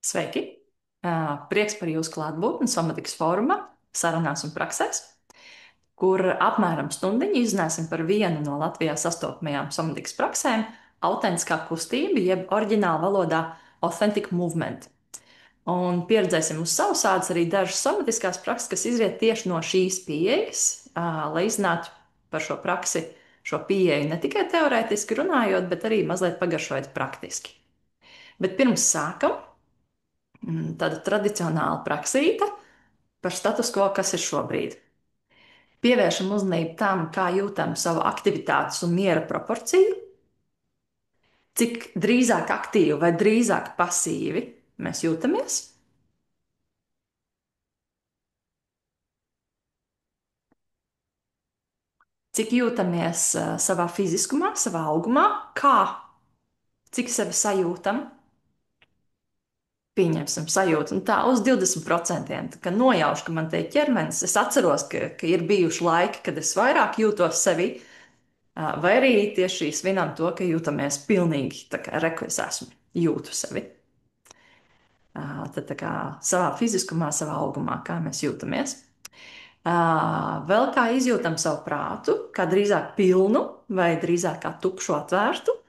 Sveiki! Prieks par jūsu klātbūtni Somatikas fórumā, sarunās un praksēs, kur apmēram stundiņu izrunāsim par vienu no Latvijā sastopamajām somatikas praksēm - autentiskā kustība, jeb oriģināla valodā authentic movement. Un pieredzēsim uz savas ādas arī dažas somatiskās prakses, kas izriet tieši no šīs pieejas, lai izzinātu par šo praksi, šo pieeju ne tikai teorētiski runājot, bet arī mazliet pagaršojot praktiski. Bet pirms sākam, tāda tradicionāla praksīta par status quo, kas ir šobrīd. Pievēršam uzmanību tam, kā jūtam savu aktivitātes un miera proporciju, cik drīzāk aktīvi vai drīzāk pasīvi mēs jūtamies. Cik jūtamies savā fiziskumā, savā augumā, cik sevi sajūtam, pieņemsim sajūtu, un tā uz 20%. Tā kā nojaušu, ka man te ir ķermenis, es atceros, ka ir bijuši laiki, kad es vairāk jūtos sevi, vai arī tieši svinam to, ka jūtamies pilnīgi tā kā reku es esmu, jūtu sevi. Tad tā kā savā fiziskumā, savā augumā, kā mēs jūtamies. Vēl kā izjūtam savu prātu, kā drīzāk pilnu vai drīzāk kā tukšu atvērtu.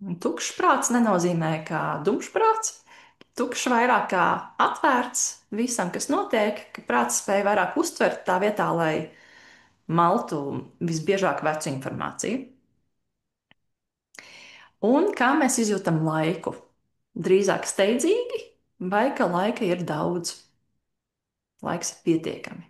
Tukšs prāts nenozīmē kā dumšs prāts. Tukšs vairāk kā atvērts visam, kas notiek, ka prāts spēja vairāk uztvert tā vietā, lai maltu visbiežāk vecu informāciju. Un kā mēs izjūtam laiku? Drīzāk steidzīgi, vai ka laika ir daudz? Laiks ir pietiekami.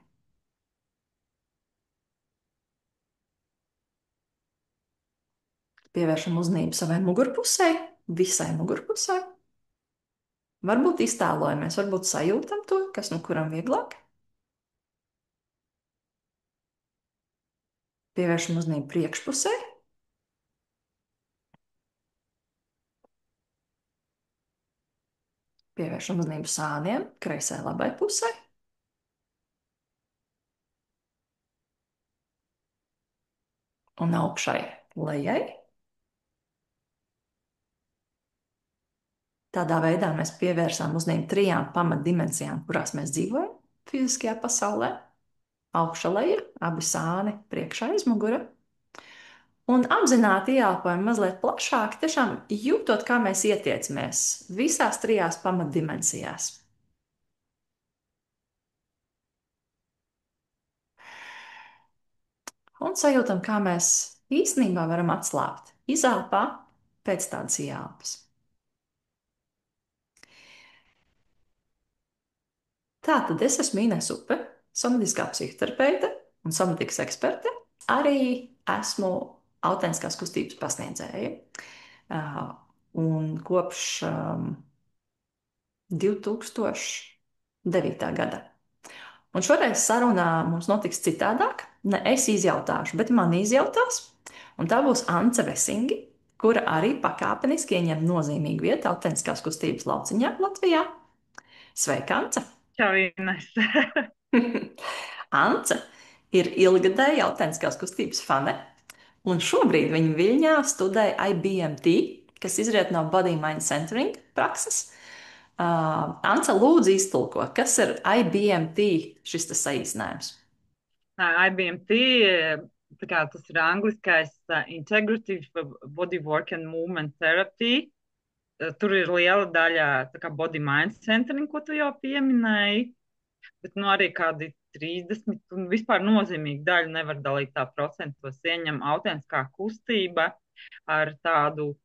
Pievēršam uzmanību savai mugurpusē, visai mugurpusē. Varbūt iztēlojamies, varbūt sajūtam to, kas nu kuram vieglāk. Pievēršam uzmanību priekšpusē. Pievēršam uzmanību sāniem, kreisai labai pusē. Un augšai lejai. Tādā veidā mēs pievērsām uzmanību trijām pamatdimensijām, kurās mēs dzīvojam fiziskajā pasaulē. Augša leja, abi sāni, priekšā aizmugure. Un apzināti ieelpojam mazliet plašāk, tiešām jūtot, kā mēs ietiecamies visās trijās pamatdimensijās. Un sajūtam, kā mēs īstenībā varam atslābt izelpā pēc tādas ieelpas. Tātad es esmu Ines Upe, somatiskā psihoterapeite un somatikas eksperte. Arī esmu autentiskās kustības pasniedzēja. Un kopš 2009. gada. Un šoreiz sarunā mums notiks citādāk. Ne es izjautāšu, bet man izjautās. Un tā būs Ance Vesingi, kura arī pakāpeniski ieņem nozīmīgu vietu autentiskās kustības lauciņā Latvijā. Sveika, Ance! Čau, Ines. Ance ir ilgadēja autentiskās kustības fane, un šobrīd viņa Viļņā studē IBMT, kas izriet no Body Mind Centering prakses. Ance, lūdzu iztulko, kas ir IBMT, šis tas saīsinājums? IBMT, tā kā tas ir angliskais Integrative Bodywork and Movement Therapy. Tur ir liela daļa tā kā body mind centering, ko tu jau pieminēji, bet nu arī kādi 30 un vispār nozīmīgi daļu nevar dalīt tā procentos. Ieņem autentiskā kustība ar tādu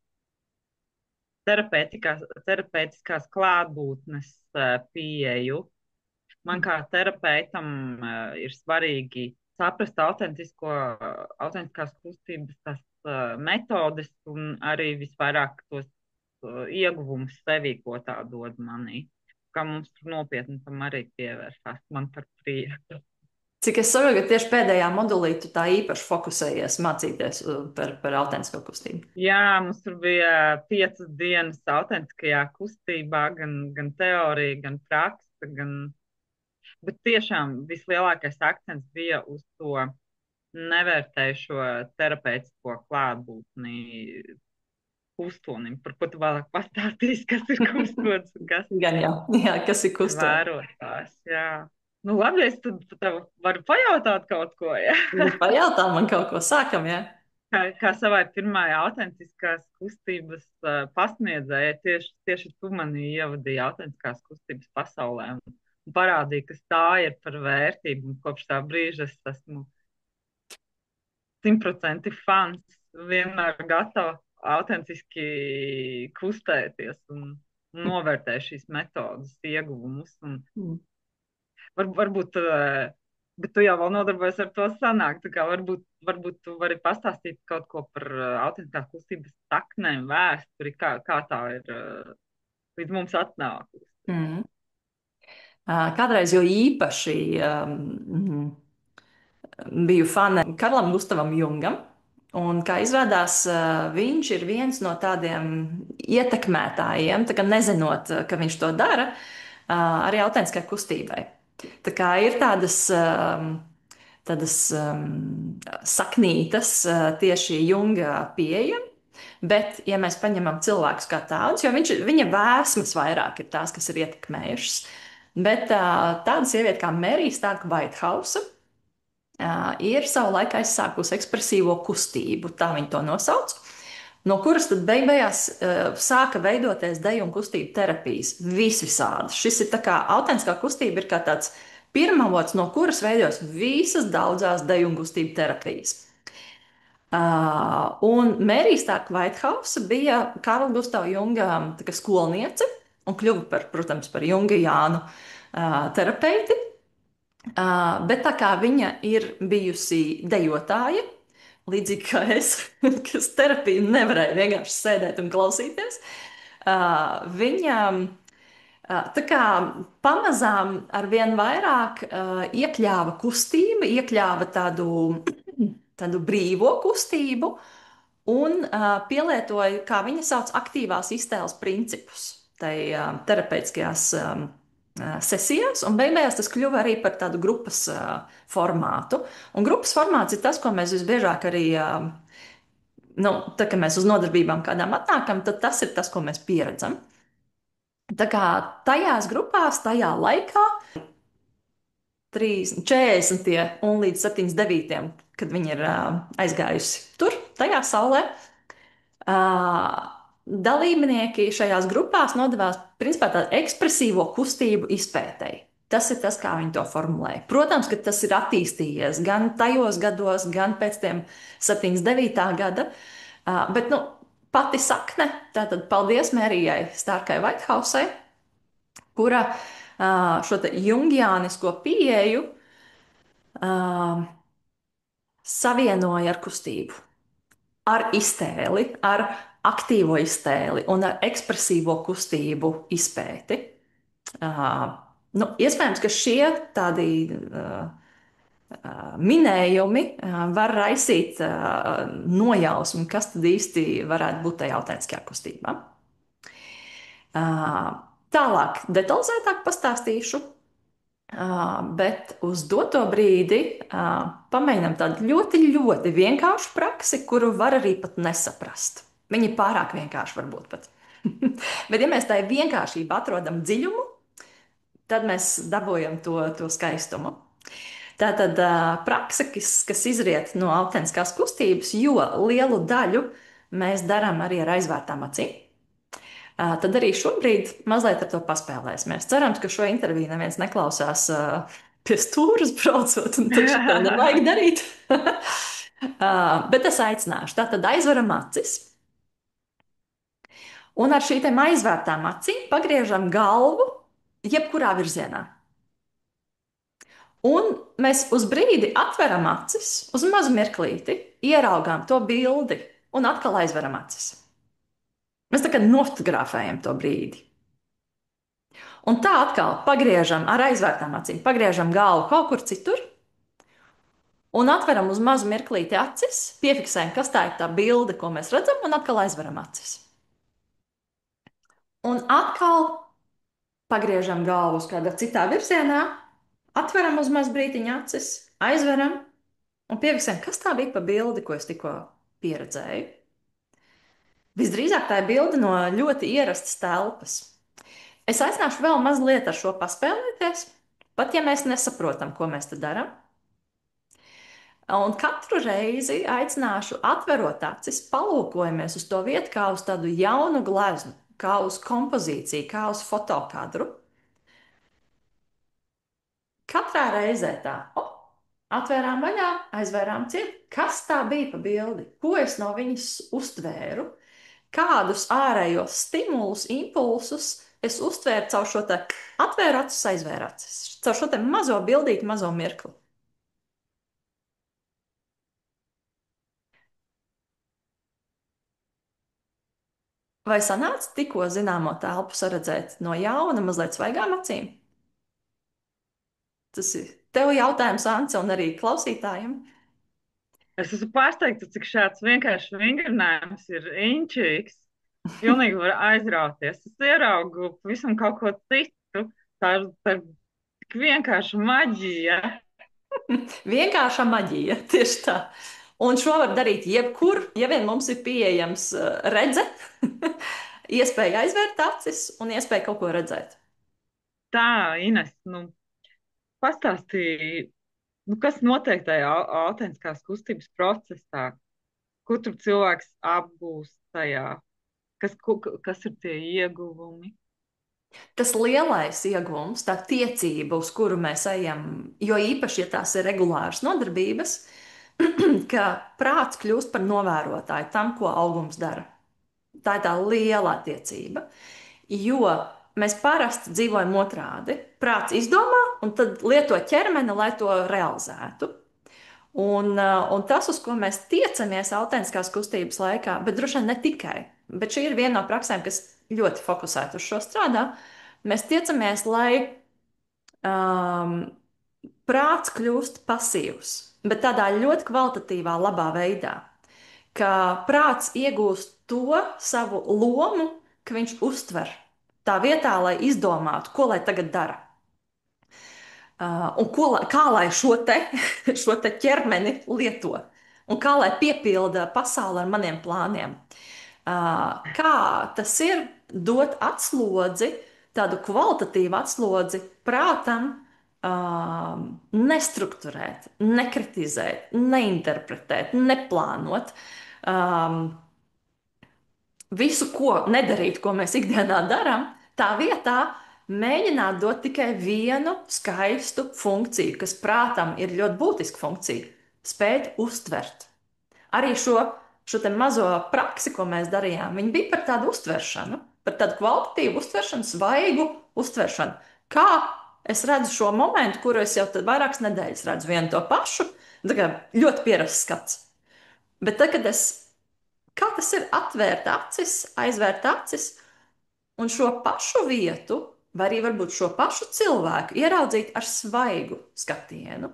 terapeitiskās klātbūtnes pieeju. Man kā terapeitam ir svarīgi saprast autentiskās kustības tās metodes un arī visvairāk tos ieguvumus sevī, ko tā dod manī. Kā mums tur nopietni tam arī pievēršās, man par prieku. Cik es saprotu, ka tieši pēdējā modulī tu tā īpaši fokusējies mācīties par autentisko kustību. Jā, mums tur bija 5 dienas autentiskajā kustībā, gan teorija, gan praksa, bet tiešām vislielākais akcents bija uz to nevērtējušo terapeitisko klātbūtni, kustonim, par ko tu vēlāk pastāstīsi, kas ir kustonis un kas Gan jau, jā, kas ir ir kustoni. vērotājs. Jā. Nu, labi, es tad tev varu pajautāt kaut ko, ja? Pajautā man kaut ko sākam, jā. Kā savai pirmajai autentiskās kustības pasniedzējai, tieši tu mani ievadīji autentiskās kustības pasaulē un parādīji, kas tā ir par vērtību. Un kopš tā brīža es esmu 100% fans, vienmēr gatava autentiski kustēties un novērtē šīs metodas ieguvumus. Un Mm. varbūt, bet tu jau vēl nodarbojies ar to sanāk. Tā kā varbūt tu vari pastāstīt kaut ko par autentiskās kustības saknēm, vēsturi, kā tā ir līdz mums atnākusi. Mm. Kādreiz jo īpaši biju fane Karlam Gustavam Jungam. Un, kā izrādās, viņš ir viens no tādiem ietekmētājiem, tā kā nezinot, ka viņš to dara, arī autentiskai kustībai. Tā kā ir tādas saknītas tieši Junga pieeja, bet, ja mēs paņemam cilvēkus kā tādus, jo viņa vēsmas vairāk ir tās, kas ir ietekmējušas, bet tāda sieviete kā Merija Starka Whitehouse ir savulaik aizsākusi ekspresīvo kustību, tā viņi to nosauc, no kuras tad beigās sāka veidoties deju un kustību terapijas. Visvisādi. Šis ir tā kā autentiskā kustība, ir kā tāds pirmavots, no kuras veidojas visas daudzās deju un kustību terapijas. Un Mērija Starka Whitehouse bija Karla Gustava Junga skolniece un kļuva par, protams, par Jungiānu terapeiti. Bet tā kā viņa ir bijusi dejotāja, līdzīgi kā es, kas terapiju nevarēja vienkārši sēdēt un klausīties, viņa tā kā pamazām ar vien vairāk iekļāva kustību, iekļāva tādu brīvo kustību un pielietoja, kā viņa sauc, aktīvās iztēles principus tai terapeitiskajās sesijās, un beigās tas kļuva arī par tādu grupas formātu. Un grupas formāts ir tas, ko mēs visbiežāk arī, nu, tā kā mēs uz nodarbībām kādām atnākam, tad tas ir tas, ko mēs pieredzam. Tā kā tajās grupās, tajā laikā, 40. un līdz 79. kad viņi ir aizgājusi tur, tajā saulē, dalībnieki šajās grupās nodevās principā tādu ekspresīvo kustību izpētēji. Tas ir tas, kā viņi to formulēja. Protams, ka tas ir attīstījies gan tajos gados, gan pēc tiem 79. gada. Bet nu, pati sakne, tātad paldies Mērijai Stārkai Whitehausai, kura šo jungiānisko pieeju savienoja ar kustību, ar iztēli, ar aktīvo iztēli un ar ekspresīvo kustību izpēti. Iespējams, ka šie tādi minējumi var raisīt nojausmu, kas tad īsti varētu būt tajā autentiskajā kustībā. Tālāk, detalizētāk pastāstīšu. Bet uz doto brīdi pamēģinām tādu ļoti, ļoti vienkāršu praksi, kuru var arī pat nesaprast. Viņa ir pārāk vienkārša, varbūt pat. Bet, ja mēs tai vienkāršībā atrodam dziļumu, tad mēs dabūjam to skaistumu. Tā tad praksa, kas izriet no autentiskās kustības, jo lielu daļu mēs darām arī ar aizvērtām acīm. Tad arī šobrīd mazliet ar to paspēlēsimies. Cerams, ka šo interviju neviens neklausās pie stūres braucot, un taču tā nevajag darīt. Bet es aicināšu. Tātad aizveram acis. Un ar šīm aizvērtām acīm pagriežam galvu jebkurā virzienā. Un mēs uz brīdi atveram acis, uz mazu mirklīti, ieraugām to bildi un atkal aizveram acis. Mēs tā kā nofotografējam to brīdi. Un tā atkal pagriežam ar aizvērtām acīm, pagriežam galvu kaut kur citur un atveram uz mazu mirklīti acis, piefiksējam, kas tā ir tā bilde, ko mēs redzam, un atkal aizveram acis. Un atkal pagriežam galvu uz kādā citā virzienā, atveram uz mazu brītiņu acis, aizveram un piefiksējam, kas tā bija pa bildi, ko es tikko pieredzēju. Visdrīzāk tā ir bilde no ļoti ierastas telpas. Es aicināšu vēl mazliet ar šo paspēlēties, pat ja mēs nesaprotam, ko mēs te darām. Un katru reizi aicināšu, atverot acis, palūkojamies uz to vietu kā uz tādu jaunu gleznu, kā uz kompozīciju, kā uz fotokadru. Katrā reizē tā, atvērām vaļā, aizvērām ciet. Kas tā bija pa bildi? Ko es no viņas uztvēru? Kādus ārējos stimulus, impulsus es uztvēru caur šo te atvēru acis, aizvēru acis, caur šo te mazo bildīti, mazo mirkli. Vai sanāca tikko zināmo telpu saredzēt no jauna, mazliet svaigām acīm? Tas ir tev jautājums, Ance, un arī klausītājiem. Es esmu pārsteigta, cik šāds vienkāršs vingrinājums ir inčīgs. Pilnīgi var aizrauties. Es ieraugu visam kaut ko citu. Tā ir tik vienkārša maģija. Vienkārša maģija, tieši tā. Un šo var darīt jebkur, ja vien mums ir pieejams redze, iespēja aizvērt acis un iespēja kaut ko redzēt. Tā, Ines, nu, pastāstīja, nu, kas notiek tajā autentiskās kustības procesā, ko tur cilvēks apgūst tajā, kas ir tie ieguvumi. Tas lielais iegūms, tā tiecība, uz kuru mēs ejam, jo īpaši, ja tās ir regulāras nodarbības, ka prāts kļūst par novērotāju tam, ko augums dara. Tā ir tā liela attiecība. Jo mēs parasti dzīvojam otrādi. Prāts izdomā un tad lieto ķermeni, lai to realizētu. Un tas, uz ko mēs tiecamies autentiskās kustības laikā, bet droši vien ne tikai, bet šī ir viena no praksēm, kas ļoti fokusēta uz šo strādā, mēs tiecamies, lai um, prāts kļūst pasīvs, bet tādā ļoti kvalitatīvā, labā veidā, ka prāts iegūst to savu lomu, ka viņš uztver tā vietā, lai izdomātu, ko lai tagad dara. Un kā lai šo te ķermeni lieto, un kā lai piepilda pasauli ar maniem plāniem. Kā tas ir dot atslodzi, tādu kvalitatīvu atslodzi prātam, nestrukturēt, nekritizēt, neinterpretēt, neplānot. Um, Visu, ko nedarīt, ko mēs ikdienā darām, tā vietā mēģināt dot tikai vienu skaistu funkciju, kas prātam ir ļoti būtiska funkcija - spēt uztvert. Arī šo te mazo praksi, ko mēs darījām, viņi bija par tādu uztveršanu, par tādu kvalitatīvu uztveršanu, svaigu uztveršanu. Kā es redzu šo momentu, kuru es jau vairākas nedēļas redzu vienu to pašu, tā kā ļoti pierasts skats. Bet tad, kad es kā tas ir atvērt acis, aizvērt acis un šo pašu vietu, vai arī varbūt šo pašu cilvēku ieraudzīt ar svaigu skatienu.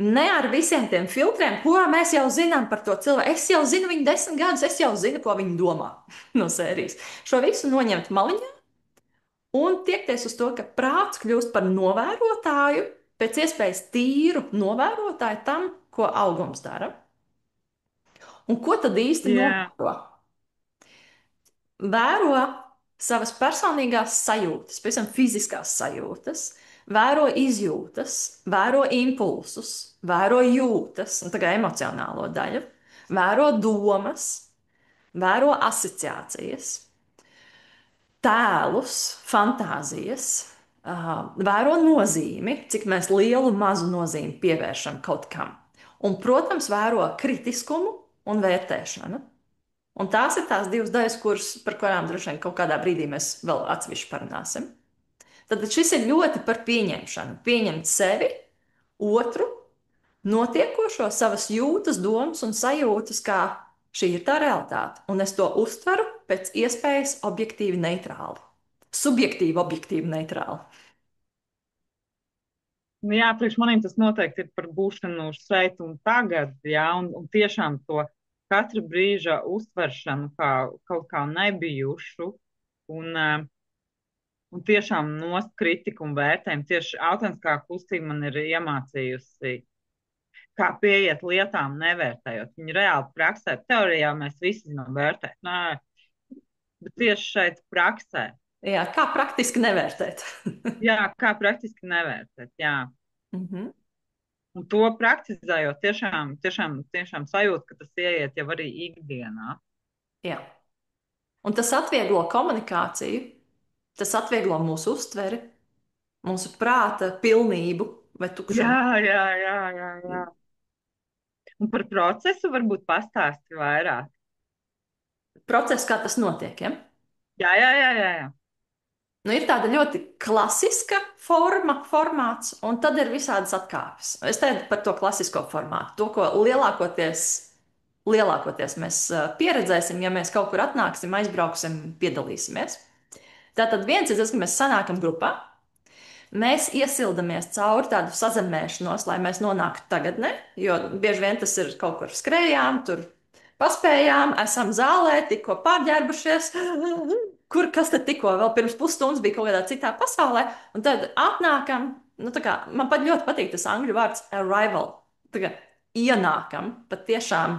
Ne ar visiem tiem filtriem, ko mēs jau zinām par to cilvēku. Es jau zinu viņu 10 gadus, es jau zinu, ko viņi domā no sērijas. Šo visu noņemt maliņā un tiekties uz to, ka prāts kļūst par novērotāju, pēc iespējas tīru novērotāju tam, ko augums dara. Un ko tad īsti Jā, novēro? Vēro savas personīgās sajūtas, pavisam fiziskās sajūtas, vēro izjūtas, vēro impulsus, vēro jūtas, un tā kā emocionālo daļu, vēro domas, vēro asociācijas, tēlus, fantāzijas, vēro nozīmi, cik mēs lielu, mazu nozīmi pievēršam kaut kam. Un, protams, vēro kritiskumu un vērtēšanu. Un tās ir tās divas daļas, par kurām droši vien kaut kādā brīdī mēs vēl atsevišķi parunāsim. Tad šis ir ļoti par pieņemšanu. Pieņemt sevi, otru, notiekošo, savas jūtas, domas un sajūtas, kā šī ir tā realitāte. Un es to uztveru pēc iespējas objektīvi neitrāli. Subjektīvi, objektīvi neitrāli. nu, jā, priekš maniem tas noteikti ir par būšanu šeit un tagad, jā, un tiešām to katra brīža uztveršanu kā kaut kā nebijušu, un tiešām nost kritiku un vērtējumu. Tieši autentiskā kustība man ir iemācījusi kā pieiet lietām, nevērtējot viņu reāli praksē. Teorijā mēs visi zinām vērtēt, nē, bet tieši šeit praksē, Jā, kā praktiski nevērtēt? jā, kā praktiski nevērtēt, jā. Mhm. Un to praktizējot, tiešām sajūt, ka tas ieiet jau arī ikdienā. Jā. Un tas atvieglo komunikāciju, tas atvieglo mūsu uztveri, mūsu prāta pilnību vai Jā, tukšumu. jā, jā, jā, jā. Un par procesu varbūt pastāsti vairāk. Process, kā tas notiek. Ja? Jā, jā, jā, jā, jā. Nu, ir tāda ļoti klasiska forma, formāts, un tad ir visādas atkāpes. Es teiktu par to klasisko formātu, to, ko lielākoties mēs pieredzēsim, ja mēs kaut kur atnāksim, aizbrauksim, piedalīsimies. Tātad viens ir tas, ka mēs sanākam grupā. Mēs iesildamies cauri tādu sazemēšanos, lai mēs nonāktu tagadnē, jo bieži vien tas ir kaut kur skrējām, tur paspējām, esam zālē, tikko pārģērbušies. Kur kas tad tikko vēl pirms pusstundas bija kaut kādā citā pasaulē, un tad atnākam, nu tā kā man pat ļoti patīk tas angļu vārds arrival. Tā kā ienākam patiešām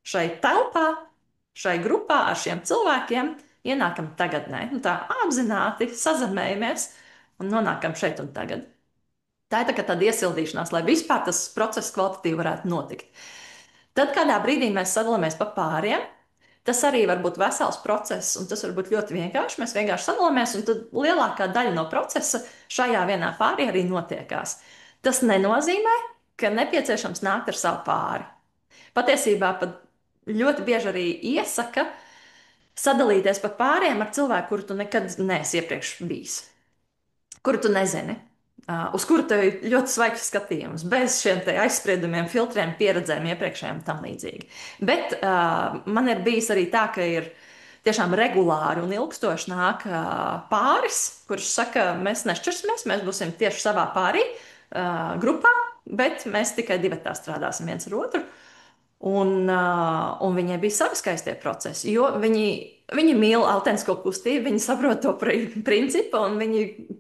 šai telpā, šai grupā ar šiem cilvēkiem, ienākam tagadnē. Nu, tā apzināti sazemējamies un nonākam šeit un tagad. Tā ir tā tāda iesildīšanās, lai vispār tas process kvalitatīvi varētu notikt. Tad kādā brīdī mēs sadalāmies pa pāriem. Tas arī var būt vesels process, un tas var būt ļoti vienkārši. Mēs vienkārši sadalāmies, un tad lielākā daļa no procesa šajā vienā pārī arī notiekās. Tas nenozīmē, ka nepieciešams nākt ar savu pāri. Patiesībā pat ļoti bieži arī iesaka sadalīties pa pāriem ar cilvēku, kuru tu nekad neesi iepriekš bijis, kuru tu nezini, uz kuru tev ir ļoti svaigs skatījums, bez šiem aizspriedumiem, filtriem, pieredzēm, iepriekšējiem un tam līdzīgi. Bet man ir bijis arī tā, ka ir tiešām regulāri un ilgstoši nāk pāris, kurš saka, mēs nešķirsimies, mēs būsim tieši savā pārī, grupā, bet mēs tikai divatā strādāsim viens ar otru. Un viņai bija savi skaistie procesi, jo viņi mīl autentisko kustību, viņi saprot to principu, un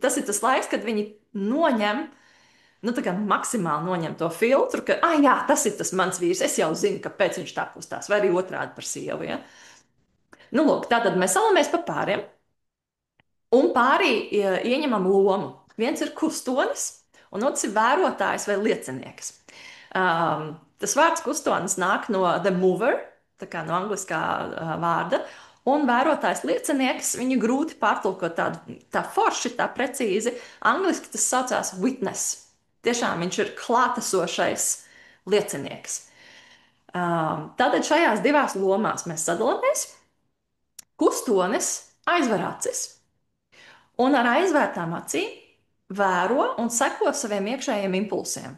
tas ir tas laiks, kad viņi noņem, nu, tā kā maksimāli noņem to filtru, ka, ah, jā, tas ir tas mans vīrs, es jau zinu, kāpēc viņš tā kustās, vai arī otrādi par sievu. Ja? Nu, lūk, tātad mēs salamies pa pāriem, un pārī ieņemam lomu. Viens ir kustonis, un otrs ir vērotājs vai liecinieks. Tas vārds kustonis nāk no the mover, tā kā no angliskā vārda, un vērotājs liecinieks, viņu grūti pārtulkot tā forši, tā precīzi. Angliski tas saucās witness. Tiešām viņš ir klātesošais liecinieks. Tātad šajās divās lomās mēs sadalāmies. Kustonis aizver acis un ar aizvērtām acīm vēro un seko saviem iekšējiem impulsiem.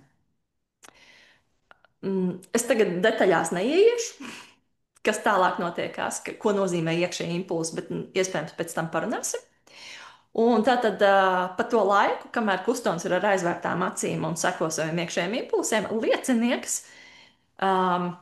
Es tagad detaļās neieiešu, kas tālāk notiekās, ko nozīmē iekšējie impulsi, bet iespējams pēc tam parunāsim. Un tātad pa to laiku, kamēr kustonis ir ar aizvērtām acīm un seko saviem iekšējiem impulsiem, liecinieks um,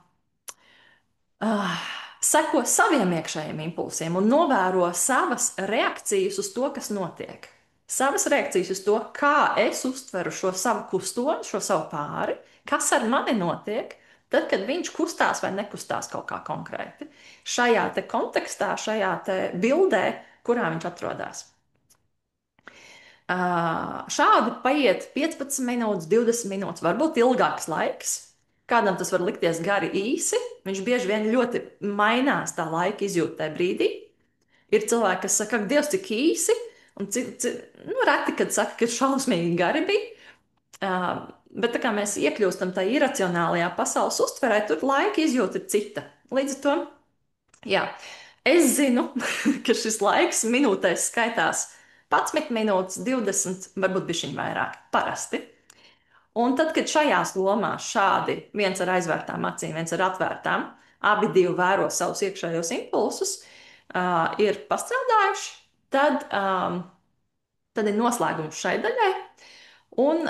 seko saviem iekšējiem impulsiem un novēro savas reakcijas uz to, kas notiek. Savas reakcijas uz to, kā es uztveru šo savu kustoni, šo savu pāri, kas ar mani notiek, tad, kad viņš kustās vai nekustās kaut kā konkrēti. Šajā te kontekstā, šajā te bildē, kurā viņš atrodas. Šādi paiet 15 minūtes, 20 minūtes, varbūt ilgāks laiks. Kādam tas var likties gari īsi. Viņš bieži vien ļoti mainās tā laika izjūta tajā brīdī. Ir cilvēki, kas saka, ka Dievs cik īsi, un reti, kad saka, ka šausmīgi gari bija. Bet tā kā mēs iekļūstam tajā iracionālajā pasaules uztverē, tur laika izjūta ir cita. Līdz ar to, jā, es zinu, ka šis laiks minūtēs skaitās 11 minūtes, 20, varbūt bišķiņ vairāk, parasti. Un tad, kad šajās lomās šādi viens ar aizvērtām acīm, viens ar atvērtām, abi divi vēro savus iekšējos impulsus, ir pastrādājuši, tad ir noslēgums šai daļai. Un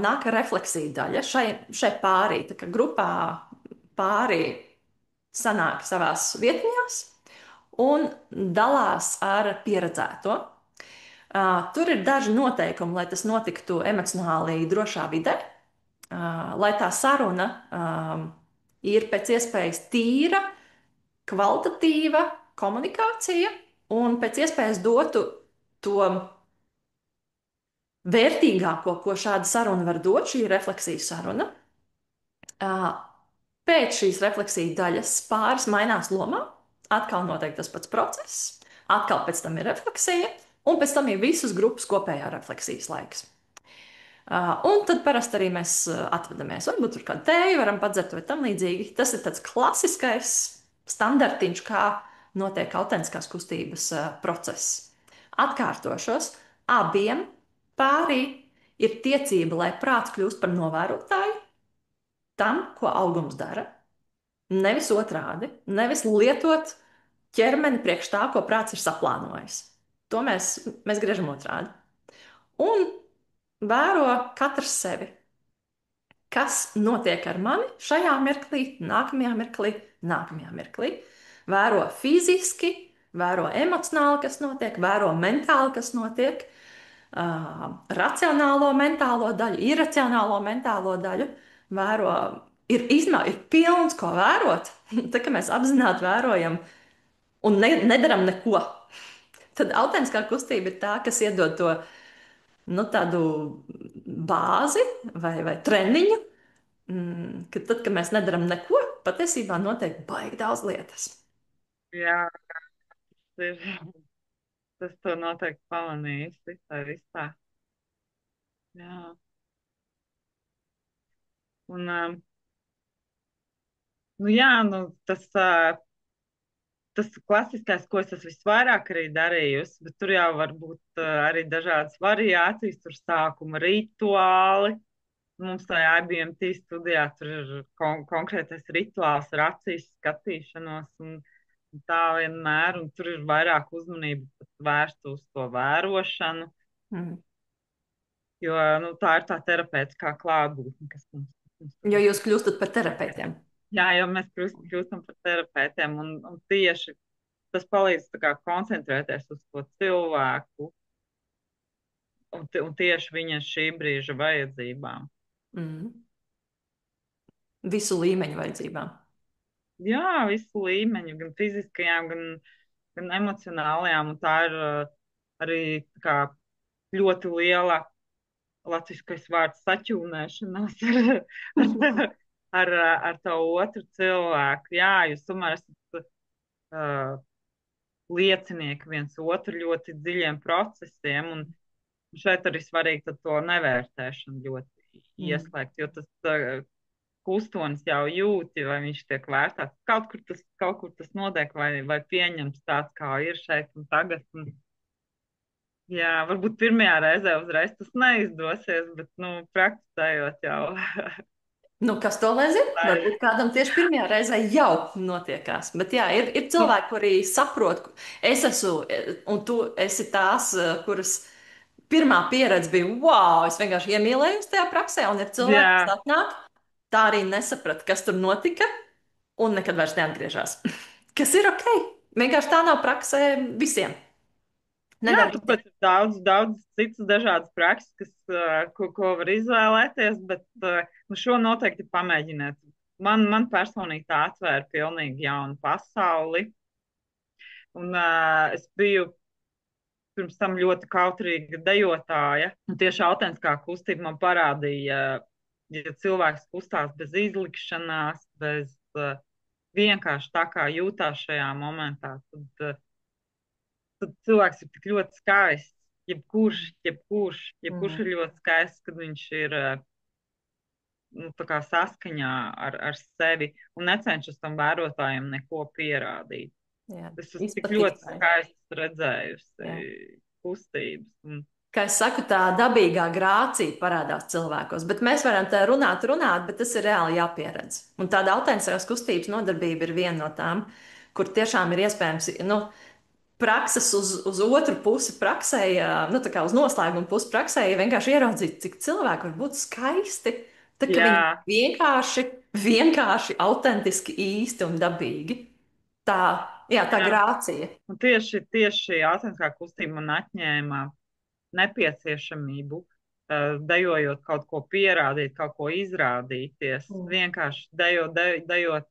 nāk refleksija daļa šai pārī. Tā kā grupā pārī sanāk savās vietņās un dalās ar pieredzēto. Tur ir daži noteikumi, lai tas notiktu emocionāli drošā vidē. lai tā saruna ir pēc iespējas tīra, kvalitatīva komunikācija un pēc iespējas dotu to vērtīgāko, ko šāda saruna var dot, šī refleksija saruna. Ā, Pēc šīs refleksijas daļas pāris mainās lomā, atkal notiek tas pats process, atkal pēc tam ir refleksija, un pēc tam ir visas grupas kopējā refleksijas laiks. Un tad parasti arī mēs atvadamies. Varbūt tur kādu tēju varam padzert vai tam līdzīgi. Tas ir tāds klasiskais standartiņš, kā notiek autentiskās kustības process. Atkārtošos, abiem pārī ir tiecība, lai prāts kļūst par novērotāju tam, ko augums dara. Nevis otrādi, nevis lietot ķermeni priekš tā, ko prāts ir saplānojis. To mēs griežam otrādi. Un vēro katrs sevi. Kas notiek ar mani šajā mirklī, nākamajā mirklī, nākamajā mirklī? Vēro fiziski, vēro emocionāli, kas notiek, vēro mentāli, kas notiek, racionālo mentālo daļu, iracionālo mentālo daļu. Vēro, ir pilns, ko vērot. Tā kā mēs apzināti vērojam un nedaram neko, tad autentiskā kustība ir tā, kas iedod to nu, tādu bāzi vai treniņu, ka tad, kad mēs nedaram neko, patiesībā notiek baigi daudz lietas. Jā, tas ir. Tas to noteikti pamanījis visā visā. Jā. Un, nu jā, nu tas klasiskais, ko es esmu visvairāk arī darījusi, bet tur jau var būt arī dažādas variācijas, tur sākuma rituāli. Mums tajā IBMT studijā tur ir konkrētais rituāls ar acīs skatīšanos un tā vienmēr, un tur ir vairāk uzmanība vērsta uz to vērošanu, Mm. jo nu, tā ir tā terapeitiskā klātbūtne, kas mums Jo tur jūs kļūstat par terapeitiem. jā, jo mēs kļūstam par terapeitiem, un tieši tas palīdz tā kā koncentrēties uz to cilvēku un tieši viņa šī brīža vajadzībām. Mm. Visu līmeņu vajadzībām. Jā, visu līmeņu, gan fiziskajām, gan emocionālajām, un tā ir arī tā kā ļoti liela latviskais vārds saķūnēšanās ar to otru cilvēku. Jā, jūs tomēr esat liecinieki viens otru ļoti dziļiem procesiem, un šeit arī svarīgi to nevērtēšanu ļoti ieslēgt, jo tas kustonis jau jūti, vai viņš tiek vērtēts. Kaut kur tas notiek, vai pieņems tāds, kā ir šeit un tagad. Un, jā, varbūt pirmajā reizē uzreiz tas neizdosies, bet, nu, praktizējot jau. Nu, kas to lai zina? Varbūt kādam tieši pirmajā reizē jau notiekās. Bet jā, ir Nu, cilvēki, kuri saprot, es esmu, un tu esi tās, kuras pirmā pieredze bija, wow, es vienkārši iemīlējos tajā praksē, un ir cilvēki, kas jā, atnāk, tā arī nesaprata, kas tur notika, un nekad vairs neatgriežas. Kas ir ok? Vienkārši tā nav praksē visiem. jā, Nedara visiem. tāpēc ir daudz citas dažādas prakses, ko var izvēlēties, bet nu, šo noteikti pamēģiniet. Man personīgi tā atvēra pilnīgi jaunu pasauli. Un es biju pirms tam ļoti kautrīga dejotāja. Un tieši autentiskā kustība man parādīja, ja cilvēks kustās bez izlikšanās, bez vienkārši tā, kā jūtās šajā momentā, tad cilvēks ir tik ļoti skaists. Jebkurš Mm. ir ļoti skaists, kad viņš ir nu, tā kā saskaņā ar sevi un necenšas tam vērotājiem neko pierādīt. Jā, Es esmu tik ļoti izpatīk. skaisti redzējusi Jā. kustības. Kā es saku, tā dabīgā grācija parādās cilvēkos, bet mēs varam te runāt, bet tas ir reāli jāpieredz. Un tāda autentiskās kustības nodarbība ir viena no tām, kur tiešām ir iespējams, nu, prakses uz otru pusi praksē, nu, tā kā uz noslēgumu pusi praksē, vienkārši ieraudzīt, cik cilvēki var būt skaisti, tā ka viņi Jā, vienkārši, autentiski, īsti un dabīgi. Tā, jā, tā jā. grācija. Un tieši autentiskā kustība man atņēma nepieciešamību dejojot kaut ko pierādīt, kaut ko izrādīties. Mm. Vienkārši dejot,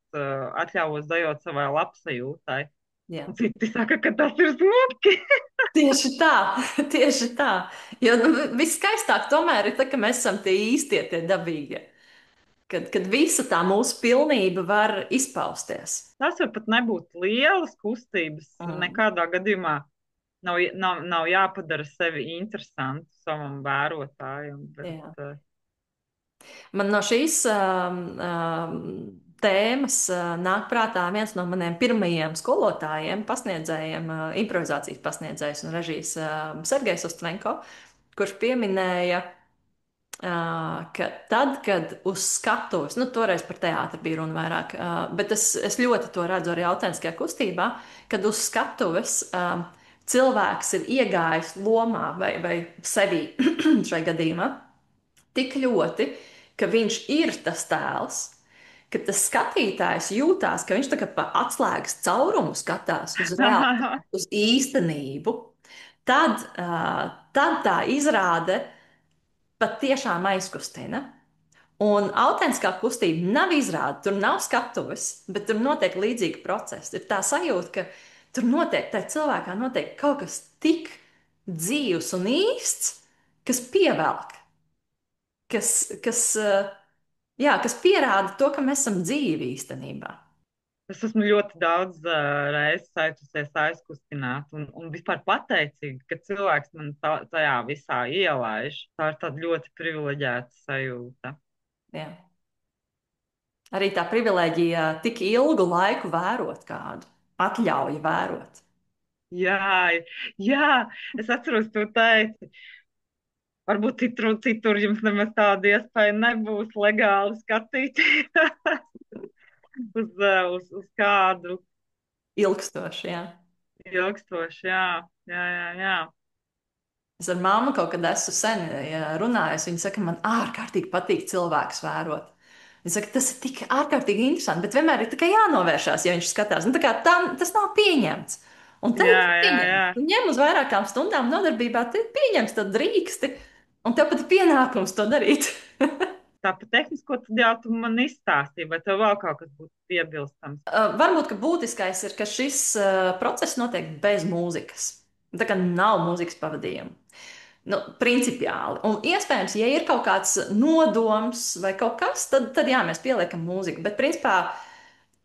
atļāvos dejot savai labsajūtai. Jā. Un citi saka, ka tas ir smuki. Tieši tā, tieši tā. Jo nu, viskaistāk tomēr ir tā, ka mēs esam tie īstie, tie dabīgie. Kad visa tā mūsu pilnība var izpausties. Tas var pat nebūt lielas kustības. Mm. Nekādā gadījumā nav jāpadara sevi interesantu savam vērotājam. Jā. Bet, Man no šīs tēmas nāk prātā viens no maniem pirmajiem skolotājiem, pasniedzējiem, improvizācijas pasniedzējs un režijs Sergejs Ostrenko, kurš pieminēja, ka tad, kad uz skatuves, nu, toreiz par teātri bija runa vairāk, bet es ļoti to redzu arī autentiskajā kustībā, kad uz skatuves cilvēks ir iegājis lomā vai sevī šai gadījumā tik ļoti, ka viņš ir tas tēls, ka tas skatītājs jūtās, ka viņš tā kā pa atslēgas caurumu skatās uz realitāti, uz īstenību. Tad tā izrāde patiešām aizkustina. Un autentiskā kustība nav izrāde, tur nav skatuves, bet tur notiek līdzīgi procesi. Ir tā sajūta, ka tur notiek, tai cilvēkā notiek kaut kas tik dzīvs un īsts, kas pievelk, kas pierāda to, ka mēs esam dzīvi īstenībā. Es esmu ļoti daudz reizes aizkusies aizkustināt un vispār pateicīga, ka cilvēks man tajā visā ielaiž. Tā ir tāda ļoti privileģēta sajūta. Jā. Arī tā privilēģija tik ilgu laiku vērot kādu, atļauja vērot. Jā, jā, es atceros, to teici. Varbūt citur jums nemaz tāda iespēja nebūs legāli skatīties uz kādu Ilgstoši, jā. ilgstošu. Jā, jā, jā, jā. Es ar mammu kaut kad esmu sen runājis. Viņa saka, man ārkārtīgi patīk cilvēks vērot. Viņa saka, tas ir tik ārkārtīgi interesanti, bet vienmēr ir tikai jānovēršās, ja viņš skatās. Nu, tā kā tas nav pieņemts. Un te Jā, ir jā, jā. pieņemts. Tu ņem uz vairākām stundām nodarbībā, te ir pieņemts, tad drīksti. Un tev pat ir pienākums to darīt. Tāpat tehnisko tad jau tu man izstāstīji, vai tev vēl kaut kas būtu piebilstams? Varbūt, ka būtiskais ir, ka šis process notiek bez mūzikas. Tā kā nav mūzikas pavadījuma. Nu, principiāli. Un iespējams, ja ir kaut kāds nodoms vai kaut kas, tad jā, mēs pieliekam mūziku. Bet, principā,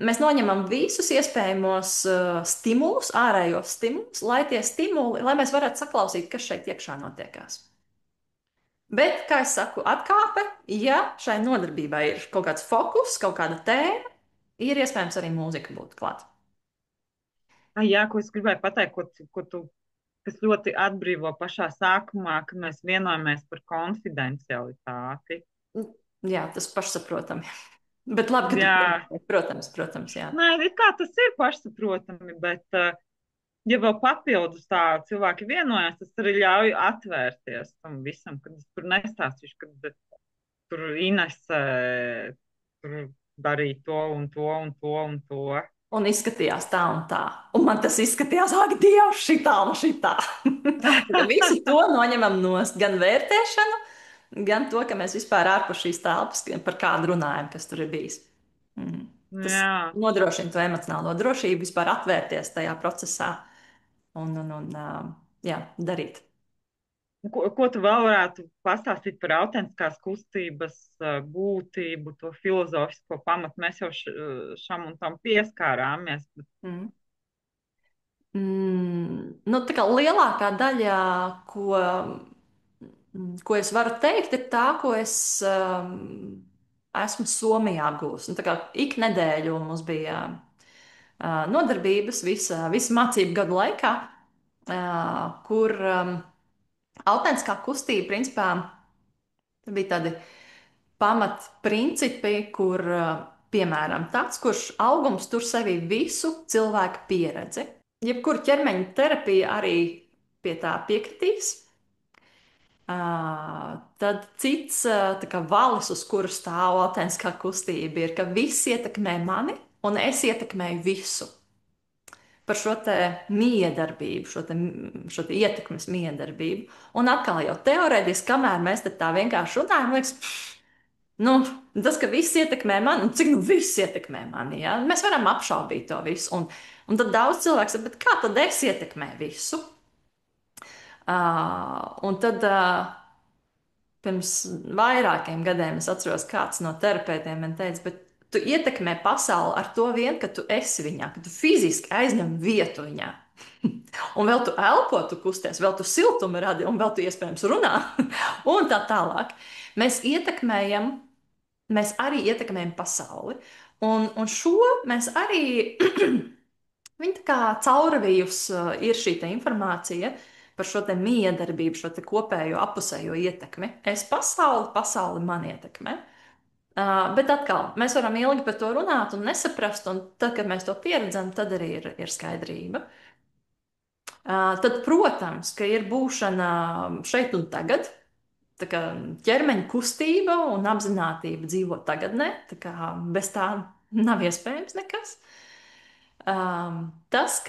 mēs noņemam visus iespējamos stimulus, ārējos stimulus, lai tie stimuli, lai mēs varētu saklausīt, kas šeit iekšā notiekās. Bet, kā es saku, atkāpe, ja šai nodarbībai ir kaut kāds fokus, kaut kāda tēma, ir iespējams arī mūzika būt klāt. Ah, jā, ko es gribēju pateikt, kas ļoti atbrīvo pašā sākumā, kad mēs vienojamies par konfidencialitāti. Jā, tas pašsaprotami. Bet labi, ka tu Jā, pieminēji. Protams, jā. nē, it kā tas ir pašsaprotami, bet ja vēl papildus tā cilvēki vienojas, tas arī ļauj atvērties tam visam, kad es tur nestāstīšu, kad tur Inese tur darīja to un to un to un to. Un izskatījās tā un tā. Un man tas izskatījās, ak, Dievs, šitā un šitā. Tad visu to noņemam nost. Gan vērtēšanu, gan to, ka mēs vispār ārpus šīs telpas par kādu runājam, kas tur ir bijis. Mm. Tas Jā. nodrošina to emocionālo drošību, vispār atvērties tajā procesā un jā, darīt. Ko tu vēl varētu pastāstīt par autentiskās kustības būtību, to filozofisko pamatu? Mēs jau šam un tam pieskārāmies. Mm. Nu, tā kā lielākā daļa, ko es varu teikt, ir tā, ko es esmu Somijā apgūlis. Nu, tā kā ik nedēļu mums bija nodarbības visa mācību gadu laikā, kur autentiskā kustība, principā, bija tādi pamatprincipi, kur, piemēram, tāds, kurš augums tur sevi visu cilvēku pieredzi. Jebkura ķermeņa terapija arī pie tā piekritīs. Tad cits tā kā valis, uz kuru stāv autentiskā kustība, ir, ka viss ietekmē mani un es ietekmēju visu. par šo te miedarbību, šo te ietekmes miedarbību. Un atkal jau teorētiski, kamēr mēs te tā vienkārši runājam, liekas, nu, tas, ka viss ietekmē mani, un cik nu viss ietekmē mani, ja? Mēs varam apšaubīt to visu. Un tad daudz cilvēku saka, bet kā tad es ietekmēju visu? Un tad pirms vairākiem gadiem es atceros, kāds no terapeitiem man teica, bet tu ietekmē pasauli ar to vien, ka tu esi viņā, ka tu fiziski aizņem vietu viņā. Un vēl tu elpo, tu kusties, vēl tu siltumu radi, un vēl tu iespējams runā, un tā tālāk. Mēs ietekmējam, mēs arī ietekmējam pasauli. Un šo mēs arī Viņa tā kā caurvījusi ir šī te informācija par šo te miedarbību, šo te kopējo apusējo ietekmi. Es pasauli, pasauli man ietekmē. Bet atkal, mēs varam ilgi par to runāt un nesaprast, un tad, kad mēs to pieredzam, tad arī ir skaidrība. Tad, protams, ka ir būšana šeit un tagad. Tā kā ķermeņa kustība un apziņotība dzīvo tagadnē, tā kā bez tā nav iespējams nekas. Tas,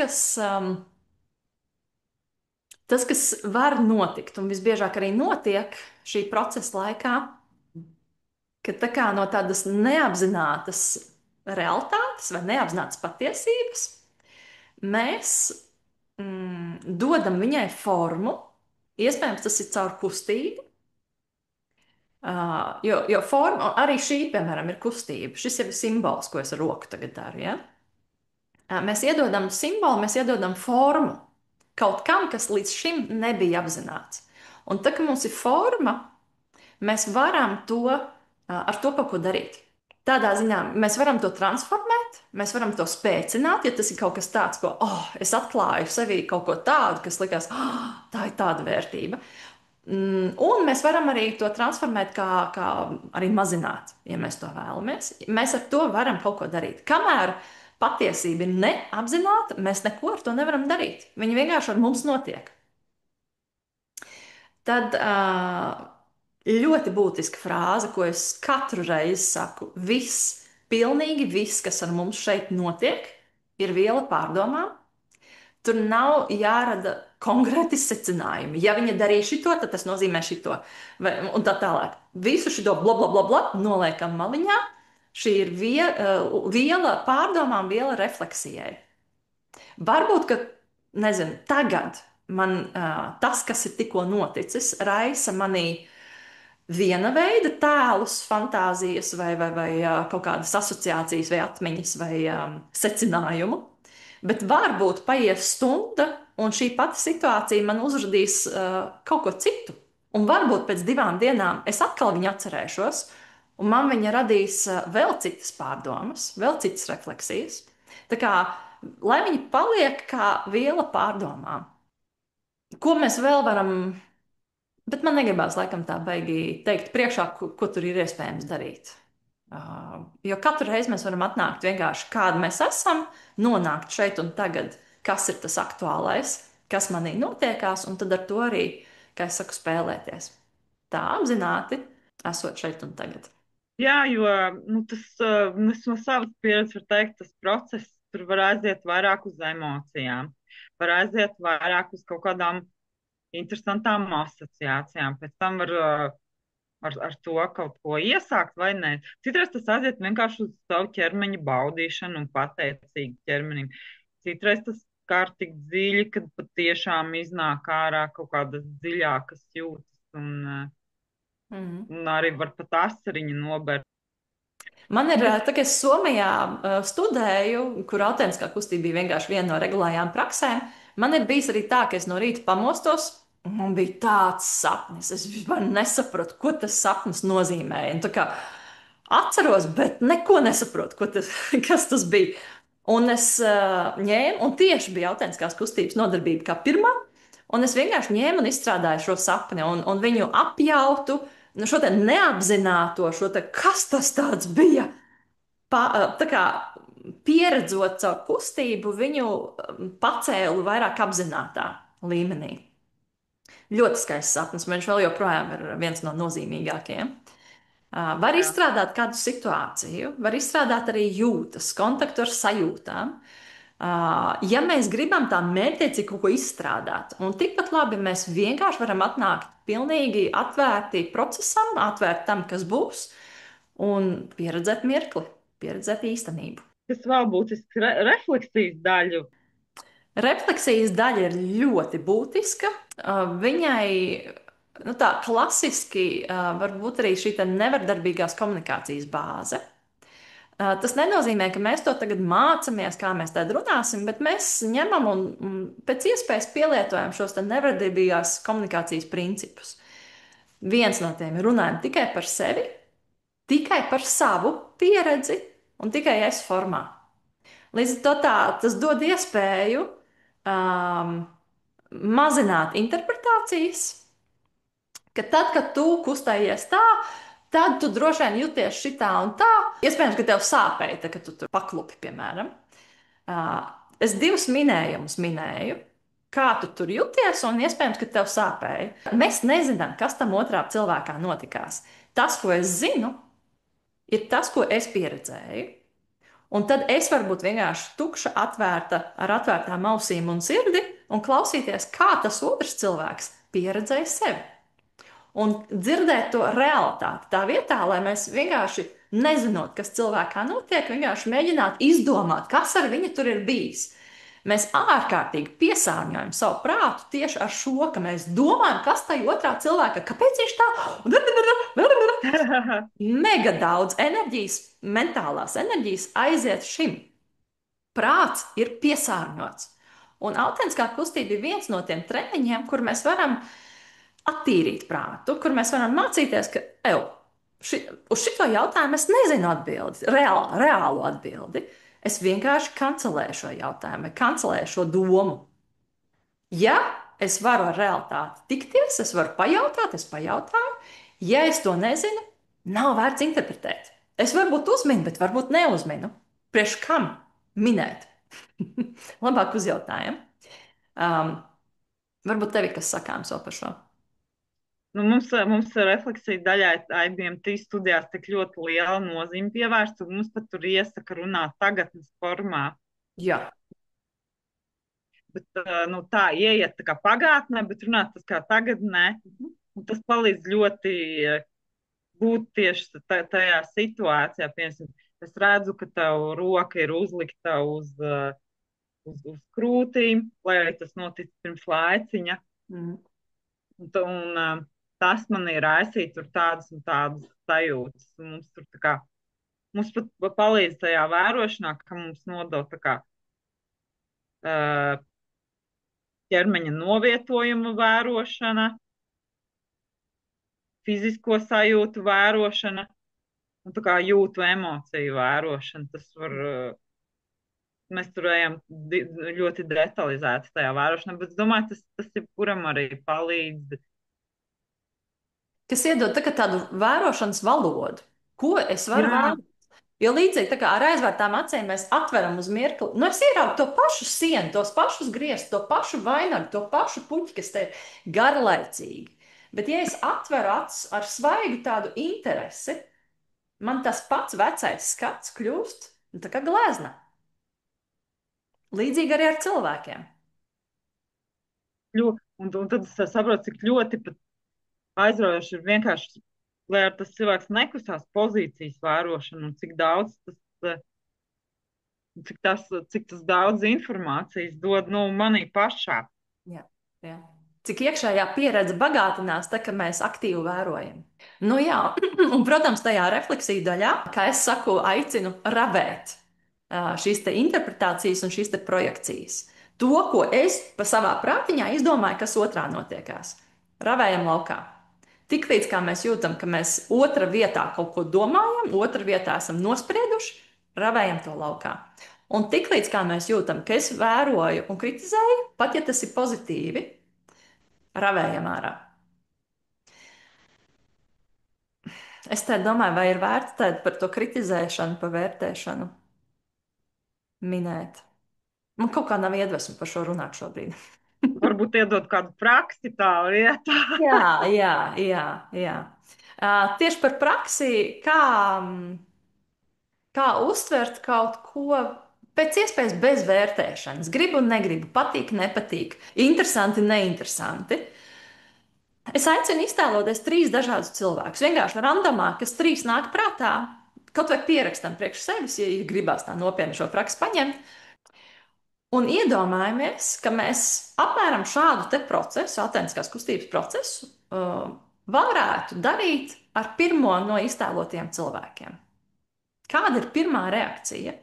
kas var notikt, un visbiežāk arī notiek šī procesa laikā, ka tā kā no tādas neapzinātas realitātes vai neapzinātas patiesības mēs dodam viņai formu. Iespējams, tas ir caur kustību. Jo forma, arī šī, piemēram, ir kustība. Šis jau ir simbols, ko es ar roku tagad daru. Ja? Mēs iedodam simbolu, mēs iedodam formu kaut kam, kas līdz šim nebija apzināts. Un tā, ka mums ir forma, mēs varam ar to kaut ko darīt. Tādā ziņā mēs varam to transformēt, mēs varam to spēcināt, ja tas ir kaut kas tāds, ko es atklāju sevī kaut ko tādu, kas likās, tā ir tāda vērtība. Un mēs varam arī to transformēt, kā arī mazināt, ja mēs to vēlamies. Mēs ar to varam kaut ko darīt. Kamēr patiesība ir neapzināta, mēs neko ar to nevaram darīt. Viņa vienkārši ar mums notiek. Tad ļoti būtiska frāze, ko es katru reizi saku, viss, pilnīgi viss, kas ar mums šeit notiek, ir viela pārdomām. Tur nav jārada konkrēti secinājumi. Ja viņa darīja šito, tad tas nozīmē šito. Un tā tālāk. Visu šo bla bla bla bla noliekam maliņā. Šī ir viela pārdomām, viela refleksijai. Varbūt, ka, nezinu, tagad man tas, kas ir tikko noticis, raisa manī viena veida tēlus, fantāzijas vai kaut kādas asociācijas vai atmiņas vai secinājumu. Bet varbūt paies stunda, un šī pati situācija man uzrādīs kaut ko citu. Un varbūt pēc 2 dienām es atkal viņu atcerēšos, un man viņa radīs vēl citas pārdomas, vēl citas refleksijas. Tā kā, lai viņi paliek kā viela pārdomām. Ko mēs vēl varam, bet man negribās laikam tā baigi teikt priekšā, ko tur ir iespējams darīt. Jo katru reizi mēs varam atnākt vienkārši kādi mēs esam, nonākt šeit un tagad, kas ir tas aktuālais, kas manī notiekās, un tad ar to arī, kā es saku, spēlēties. Tā apzināti, esot šeit un tagad. Jā, jo tas, es no savas pieredzes varu teikt, tas process tur var aiziet vairāk uz emocijām, var aiziet vairāk uz kaut kādām interesantām asociācijām. Pēc tam var ar to kaut ko iesākt vai nē. Citreiz tas aiziet vienkārši uz savu ķermeņa baudīšanu un pateicīgu ķermenim. Citreiz tas kārt tik dziļi, kad patiešām iznāk ārā kaut kādas dziļākas jūtas un arī var pat asariņu nobērt. Man ir tā, ka es Somijā studēju, kur autentiskā kustība bija vienkārši viena no regulējām praksēm. Man ir bijis arī tā, ka es no rīta pamostos, un man bija tāds sapnis. Es vispār nesapratu, ko tas sapnis nozīmēja. Un tā kā atceros, bet neko nesaprotu, kas tas bija. Un es ņēmu, un tieši bija autentiskās kustības nodarbība kā pirmā. Un es vienkārši ņēmu un izstrādāju šo sapni un viņu apjautu, šo te neapzināto, kas tas tāds bija. Tā kā pieredzot caur kustību, viņu pacēlu vairāk apzinātā līmenī. Ļoti skaists sapnis, viņš vēl joprojām ir viens no nozīmīgākajiem. Var izstrādāt kādu situāciju, var izstrādāt arī jūtas, kontaktu ar sajūtām. Ja mēs gribam tā mērķiecīgi kaut ko izstrādāt, un tikpat labi mēs vienkārši varam atnākt pilnīgi atvērti procesam, atvērti tam, kas būs, un pieredzēt mirkli, pieredzēt īstenību. Kas vēl būtisks refleksijas daļu? Refleksijas daļa ir ļoti būtiska. Viņai nu, tā klasiski var būt arī šī te nevardarbīgās komunikācijas bāze. Tas nenozīmē, ka mēs to tagad mācāmies, kā mēs tādā runāsim, bet mēs ņemam un pēc iespējas pielietojam šos te nevardarbīgās komunikācijas principus. Viens no tiem ir runājam tikai par sevi, tikai par savu pieredzi un tikai es formā. Līdz ar to tas dod iespēju um, mazināt interpretācijas, ka tad, kad tu kustējies tā, tad tu droši vien jūties šitā un tā. Iespējams, ka tev sāpēja, tad, kad tu tur paklupi, piemēram. Uh, es divus minējumus minēju. Kā tu tur jūties, un iespējams, ka tev sāpēja. Mēs nezinām, kas tam otrā cilvēkā notikās. Tas, ko es zinu, ir tas, ko es pieredzēju. Un tad es varu būt vienkārši tukša, atvērta, ar atvērtām ausīm un sirdi un klausīties, kā tas otrs cilvēks pieredzēja sevi. Un dzirdēt to realitāti tā vietā, lai mēs vienkārši nezinot, kas cilvēkā notiek, vienkārši mēģināt izdomāt, kas ar viņu tur ir bijis. Mēs ārkārtīgi piesārņojam savu prātu tieši ar šo, ka mēs domājam, kas tajā otrā cilvēkā, kāpēc viņš tā, mega daudz enerģijas, mentālās enerģijas aiziet šim. Prāts ir piesārņots. Un autentiskā kustība ir viens no tiem treniņiem, kur mēs varam attīrīt prātu, kur mēs varam mācīties, ka uz šo jautājumu es nezinu atbildi, reālu atbildi. Es vienkārši kancelēju šo jautājumu, vai kancelēju šo domu. Ja es varu ar realitāti tikties, es varu pajautāt, es pajautāju. Ja es to nezinu, nav vērts interpretēt. Es varbūt uzminu, bet varbūt neuzminu. Priekš kam minēt? Labāk uzjautājam. Um, Varbūt tev ir kas sakāms vēl par šo. Nu, mums refleksija daļai IBMT studijās tik ļoti liela nozīme pievērsta, un mums pat tur iesaka runāt tagadnes formā. Jā, Bet nu, tā ieiet tā kā pagātnē, bet runāt tas kā tagadnē. Un tas palīdz ļoti būt tieši tajā situācijā. Piemēram, es redzu, ka tavu roka ir uzlikta uz krūtīm, lai arī tas noticis pirms laiciņa. mm. Tas man ir raisīt tur tādas un tādas sajūtas. Un mums tur tā kā, mums pat palīdz tajā vērošanā, ka mums nodod tā kā ķermeņa novietojuma vērošana, fizisko sajūtu vērošana un tā kā jūtu emociju vērošana. Tas var, mēs tur ejam ļoti detalizēti tajā vērošanā, bet es domāju, tas jebkuram arī palīdz. Kas iedod tādu vērošanas valodu. Ko es varu Jā, vērot? Jo līdzīgi tā kā ar aizvērtām acīm mēs atveram uz mirkli, nu es ieraugu to pašu sienu, tos pašus griestus, to pašu vainagu, to pašu puķi, kas te ir garlaicīgi. Bet ja es atveru acis ar svaigu tādu interesi, man tas pats vecais skats kļūst nu, tā kā glezna. Līdzīgi arī ar cilvēkiem. un tad es saprotu, cik ļoti aizraujoši ir vienkārši, lai ar tas cilvēks nekustās pozīcijas vērošana un cik daudz cik tas daudz informācijas dod nu, manī pašā. Jā, jā. Cik iekšējā pieredze bagātinās, tā, kad mēs aktīvi vērojam. Nu, jā, un, protams, tajā refleksiju daļā, kā es saku, aicinu ravēt šīs te interpretācijas un šīs te projekcijas. To, ko es pa savā prātiņā izdomāju, kas otrā notiekās. Ravējam laukā. Tiklīdz kā mēs jūtam, ka mēs otra vietā kaut ko domājam, otra vietā esam nosprieduši, ravējam to laukā. Un tiklīdz kā mēs jūtam, ka es vēroju un kritizēju, pat ja tas ir pozitīvi, ravējam ārā. Es tā domāju, vai ir vērts par to kritizēšanu, par vērtēšanu minēt. Man kaut kā nav iedvesma par šo runāt šobrīd. Varbūt iedot kādu praksi tā vietā. Jā, jā, jā, jā. Tieši par praksi, kā uztvert kaut ko. Pēc iespējas bez vērtēšanas. Gribu, negribu, patīk, nepatīk, interesanti, neinteresanti. Es aicinu iztēloties trīs dažādus cilvēkus. Vienkārši randomā, kas trīs nāk prātā, kaut vai pierakstam priekš sevis, ja gribās tā nopietni šo praksi paņemt. Un iedomājamies, ka mēs apmēram šādu te procesu, autentiskās kustības procesu, varētu darīt ar pirmo no iztēlotiem cilvēkiem. Kāda ir pirmā reakcija?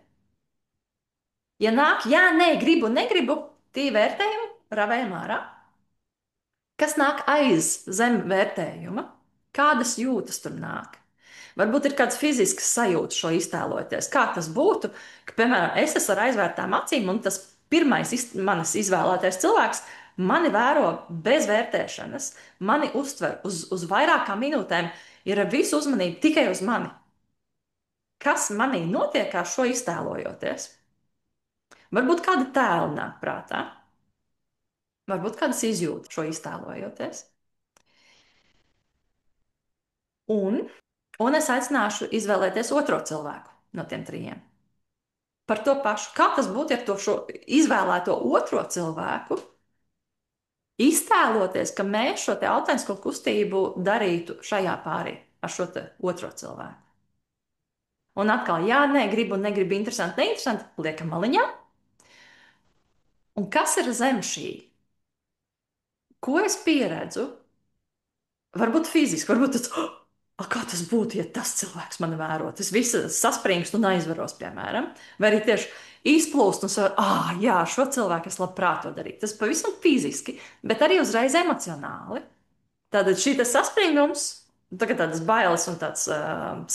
Ja nāk, jā, nē, gribu, negribu, tie vērtējumi ravējam ārā. Kas nāk aiz zem vērtējuma? Kādas jūtas tur nāk? Varbūt ir kāds fizisks sajūta šo iztēloties. Kā tas būtu, ka, piemēram, es esmu ar aizvērtām acīm, un tas pirmais manis izvēlētais cilvēks mani vēro bez vērtēšanas, mani uztver uz vairākām minūtēm, ir ar visu uzmanību tikai uz mani. Kas manī notiek ar šo iztēlojoties? Varbūt kāda tēla nāk prātā, varbūt kādas izjūtas šo iztēlojoties. Un, un es aicināšu izvēlēties otro cilvēku no tiem trijiem. Par to pašu. Kā tas būtu, ja to šo izvēlēto otro cilvēku iztēloties, ka mēs šo te autentisko kustību darītu šajā pārī ar šo te otro cilvēku. Un atkal, jā, nē, gribu, negribu, interesanti, neinteresanti, liekam maliņā. Un kas ir zem šī? Ko es pieredzu? Varbūt fiziski, varbūt tas, kā tas būtu, ja tas cilvēks mani vēro. Tas viss saspringst un aizvaros, piemēram. Vai arī tieši izplūst un saka, jā, šo cilvēku es labprāt to darītu. Tas pavisam fiziski, bet arī uzreiz emocionāli. Tātad šī saspringums, tagad tādas bailes un tāds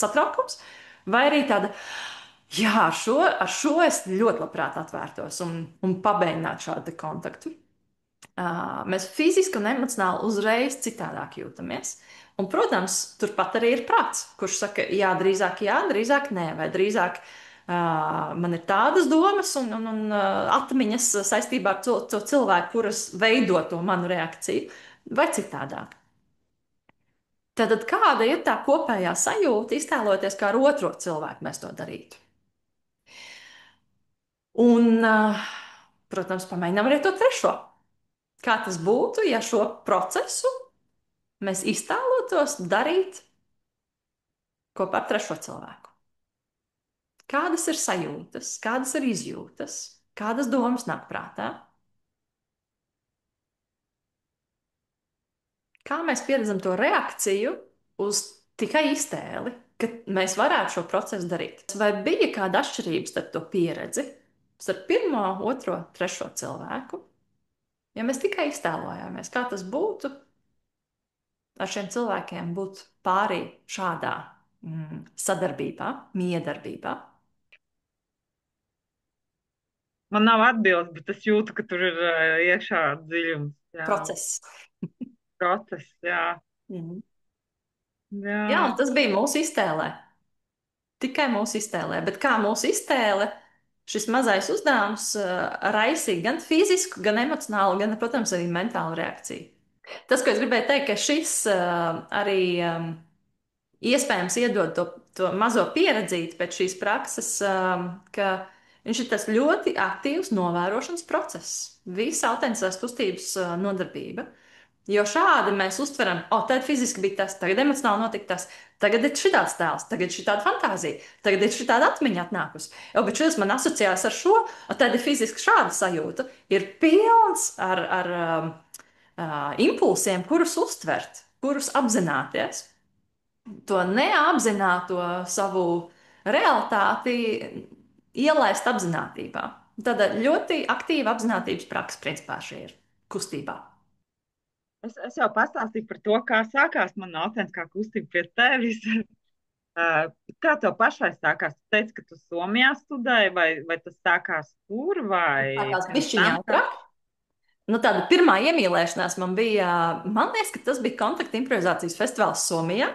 satraukums, vai arī tāda, jā, ar šo es ļoti labprāt atvērtos un pabēģinātu šādu kontaktu. Mēs fiziski un emocionāli uzreiz citādāk jūtamies. Un, protams, turpat arī ir prāts, kurš saka, jā, drīzāk nē, vai drīzāk man ir tādas domas un atmiņas saistībā ar to cilvēku, kuras veido to manu reakciju, vai citādāk. Tātad kāda ir tā kopējā sajūta iztēloties, kā ar otro cilvēku mēs to darītu? Un, protams, pamēģinām arī to trešo. Kā tas būtu, ja šo procesu mēs iztēlotos darīt kopā ar trešo cilvēku? Kādas ir sajūtas, kādas ir izjūtas, kādas domas nāk prātā? Kā mēs pieredzam to reakciju uz tikai iztēli, ka mēs varētu šo procesu darīt? Vai bija kāda atšķirība starp to pieredzi, starp pirmo, otro, trešo cilvēku? Ja mēs tikai iztēlojāmies, kā tas būtu ar šiem cilvēkiem būt pārī šādā sadarbībā, miedarbībā. Man nav atbildes, bet es jūtu, ka tur ir iekšā dziļums. Jā. Process. Process, jā. Mhm. Jā. Jā, un tas bija mūsu iztēlē. Tikai mūsu iztēlē. Bet kā mūsu iztēle, šis mazais uzdevums raisīja gan fizisku, gan emocionālu, gan, protams, arī mentālu reakciju. Tas, ko es gribēju teikt, ka šis arī iespējams iedod to mazo pieredzīti pēc šīs prakses, ka viņš ir tas ļoti aktīvs novērošanas process, visa autentiskās kustības nodarbība. Jo šādi mēs uztveram, tad fiziski bija tas, tagad emocionāli notika tas, tagad ir šitāds tēls, tagad ir šitāda fantāzija, tagad ir šitāda atmiņa atnākusi. Bet šis man asociējās ar šo, tad ir fiziski šāda sajūta, ir pilns ar impulsiem, kurus uztvert, kurus apzināties. To neapzināto savu realitāti ielaist apzinātībā. Tāda ļoti aktīva apzinātības praksa, principā, šī ir kustībā. Es jau pastāstīju par to, kā sākās mana autentiskā kustība pie tevis. Kā tev pašai sākās? Tu teici, ka tu Somijā studēji, vai tas sākās tur, vai Tās bišķiņā ātrāk. Nu, tāda pirmā iemīlēšanās man bija, man liekas, ka tas bija kontakta improvizācijas festivāls Somijā,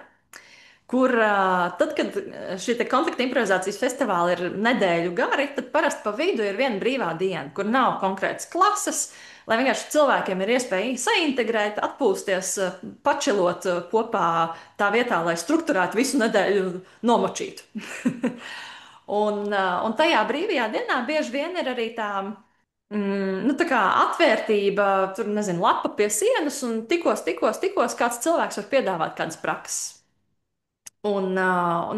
kur tad, kad šie kontakta improvizācijas festivāli ir nedēļu gari, tad parasti pa vidu ir viena brīvā diena, kur nav konkrētas klases, lai vienkārši cilvēkiem ir iespēja saintegrēt, atpūsties, pačilot kopā tā vietā, lai strukturētu visu nedēļu nomočītu. Un tajā brīvajā dienā bieži vien ir arī tā, nu, tā kā atvērtība, tur, nezinu, lapa pie sienas, un tikos kāds cilvēks var piedāvāt kādas prakses. Un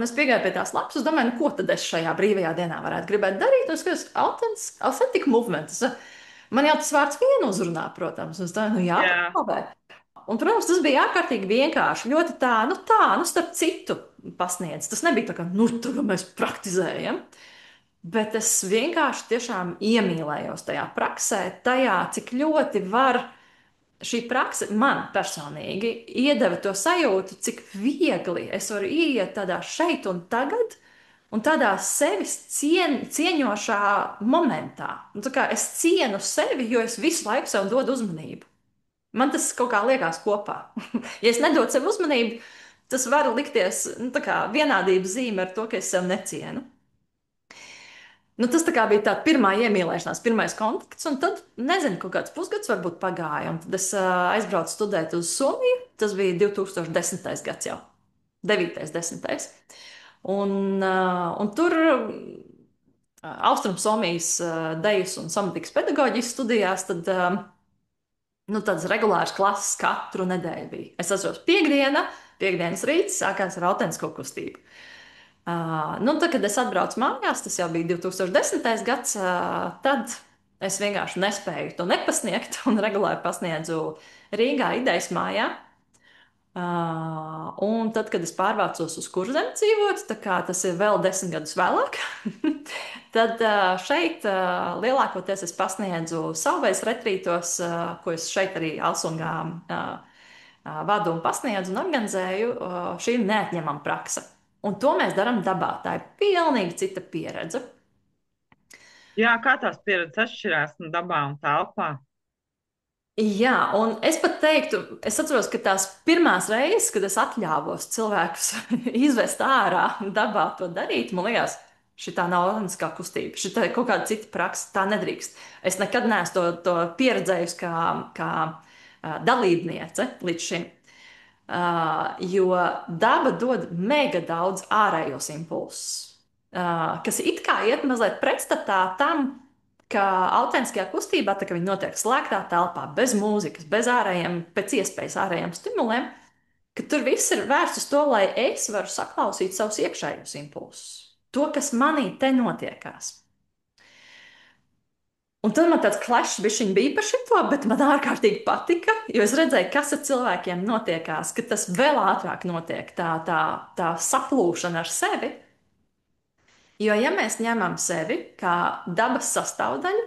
es piegāju pie tās lapas, es domāju, nu, ko tad es šajā brīvajā dienā varētu gribēt darīt. Un es skatos, authentic movement. Man jau tas vārds vienu uzrunā, protams. Un es domāju, nu jā, Jā, paklāvē. Un, protams, tas bija ārkārtīgi vienkārši. Ļoti tā, starp citu pasniedz. Tas nebija tā, ka, nu, tur mēs praktizējam. Bet es vienkārši tiešām iemīlējos tajā praksē, tajā, cik ļoti var šī prakse man personīgi iedeva to sajūtu, cik viegli es varu ieiet tādā šeit un tagad. Un tādā sevis cieņošā momentā. Nu, tā kā es cienu sevi, jo es visu laiku sev dodu uzmanību. Man tas kaut kā liekas kopā. Ja es nedodu sev uzmanību, tas var likties nu, tā kā vienādības zīme ar to, ka es sev necienu. Nu, tas tā kā bija tā pirmā iemīlēšanās, pirmais kontakts, un tad, nezinu, kaut kāds pusgads varbūt pagāja, un tad es aizbraucu studēt uz Somiju. Tas bija 2010. gads jau, 9. 10. Un tur Austrumsomijas dejas un samatikas pedagoģijas studijās, tad nu, tādas regulāras klases katru nedēļu bija. Es atceros, piekdienas rīts sākās ar autentisko kustību. Nu, tad, kad es atbraucu mājās, tas jau bija 2010. gads, tad es vienkārši nespēju to nepasniegt un regulāri pasniedzu Rīgā idejas mājā. Un tad, kad es pārvācos uz Kurzemi dzīvot, tā kā tas ir vēl 10 gadus vēlāk, tad šeit lielākoties es pasniedzu savvaļas retrītos, ko es šeit arī Alsungā vadu un pasniedzu un organizēju. Šī ir neatņemama praksa. Un to mēs darām dabā. Tā ir pilnīgi cita pieredze. jā, kā tās pieredzes atšķirās no dabā un telpā? Jā, un es pat teiktu, es atceros, ka tās pirmās reizes, kad es atļāvos cilvēkus izvest ārā, dabā to darīt, man liekas, šī nav organiskā kustība, šī ir kaut kāda cita praksa, tā nedrīkst. Es nekad neesmu to pieredzējusi kā dalībniece līdz šim. Jo daba dod mega daudz ārējos impulsus, kas it kā iet mazliet pretstatā tam, ka autentiskajā kustībā, tā kā viņi notiek slēgtā telpā, bez mūzikas, bez ārējiem, pēc iespējas ārējiem stimuliem, ka tur viss ir vērsts uz to, lai es varu saklausīt savus iekšējos impulsus, to, kas manī te notiekās. Un tad man tāds klešs bija par šito, bet man ārkārtīgi patika, jo es redzēju, kas ar cilvēkiem notiekās, ka tas vēl ātrāk notiek, tā saplūšana ar sevi. Jo, ja mēs ņemam sevi kā dabas sastāvdaļu,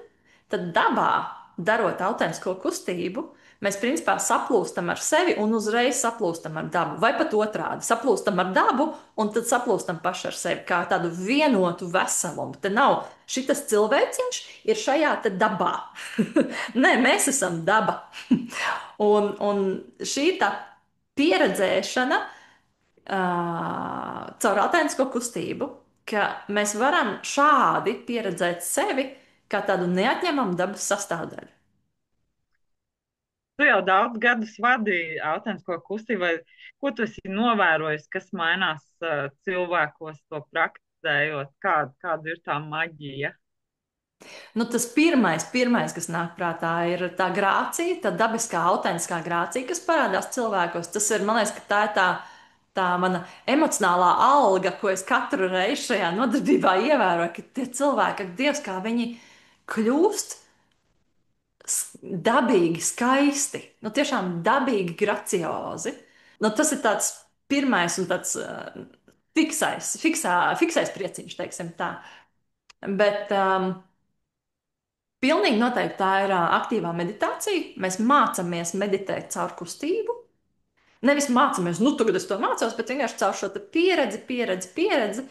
tad dabā, darot autentisko kustību, mēs principā saplūstam ar sevi un uzreiz saplūstam ar dabu. Vai pat otrādi - saplūstam ar dabu un tad saplūstam paši ar sevi kā tādu vienotu veselumu. Te nav šitas cilvēciņš, ir šajā te dabā. Nē, mēs esam daba. Un šī tā pieredzēšana caur autentisko kustību, ka mēs varam šādi pieredzēt sevi kā tādu neatņemamu dabas sastāvdaļu. Tu jau daudz gadus vadīji autentisko kustību, vai ko tu esi novērojis, kas mainās cilvēkos to praktizējot, kāda ir tā maģija? Nu, tas pirmais, kas nāk prātā, ir tā grācija, tā dabiskā, autentiskā grācija, kas parādās cilvēkos. Tas ir, man liekas, ka tā ir tā mana emocionālā alga, ko es katru reizi šajā nodarbībā ievēroju, ka tie cilvēki, ak, Dievs, kā viņi kļūst dabīgi, skaisti, nu, tiešām dabīgi, graciozi. Nu, tas ir tāds pirmais un tāds fiksais prieciņš, teiksim tā. Bet pilnīgi noteikti tā ir aktīvā meditācija. Mēs mācāmies meditēt caur kustību. Nevis mācāmies, nu, tagad es to mācos, bet vienkārši caur šo pieredzi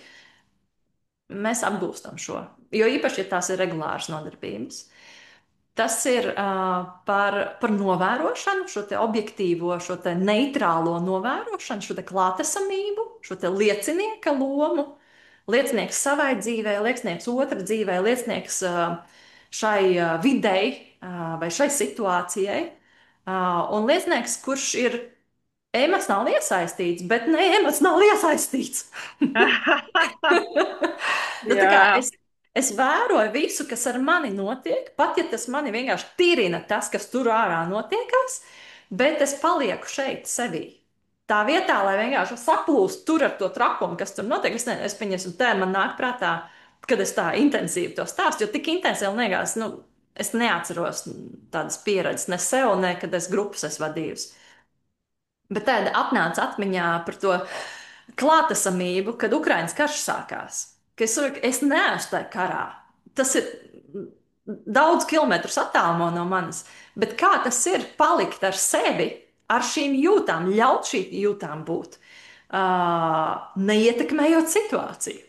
mēs apgūstam šo. Jo īpaši, ja tās ir regulāras nodarbības. Tas ir par novērošanu, šo te objektīvo, šo te neitrālo novērošanu, šo te klātesamību, šo te liecinieka lomu. Liecinieks savai dzīvē, liecinieks otra dzīvē, liecinieks šai videi vai šai situācijai. Un liecinieks, kurš ir emocionāli iesaistīts, bet ne emocionāli iesaistīts. Nu, tā kā Jā, es vēroju visu, kas ar mani notiek, pat ja tas mani vienkārši tirina tas, kas tur ārā notiekās, bet es palieku šeit sevī. Tā vietā, lai vienkārši saplūstu tur ar to trakumu, kas tur notiek, es pieņemsim, tā man nāk prātā, kad es tā intensīvi to stāstu, jo tik intensīvi man liekas, nu, es neatceros tādas pieredzes ne sev, ne kad es grupas esmu vadījusi. Bet tāda atnāca atmiņā par to klātesamību, kad Ukraiņas karš sākās. Ka es neesmu tajā karā. Tas ir daudz kilometrus attālumā no manis. Bet kā tas ir palikt ar sevi, ar šīm jūtām, ļaut šīm jūtām būt, neietekmējot situāciju?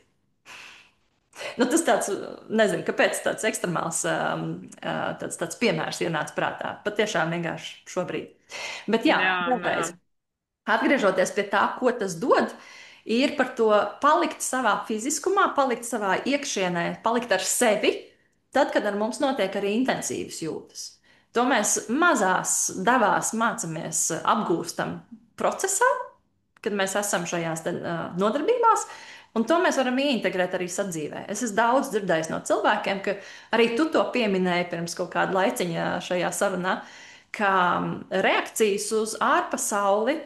Nu, tas tāds, nezinu, kāpēc tāds ekstremāls tāds piemērs ienāca prātā. Patiešām vienkārši šobrīd. Bet jā, jā, jā. vēlreiz. Atgriežoties pie tā, ko tas dod, ir par to palikt savā fiziskumā, palikt savā iekšienē, palikt ar sevi, tad, kad ar mums notiek arī intensīvas jūtas. To mēs mazās devās mācāmies, apgūstam procesā, kad mēs esam šajās nodarbībās, un to mēs varam ieintegrēt arī sadzīvē. Es esmu daudz dzirdējis no cilvēkiem, ka arī tu to pieminēji pirms kaut kāda laiciņa šajā sarunā, ka reakcijas uz ārpasauli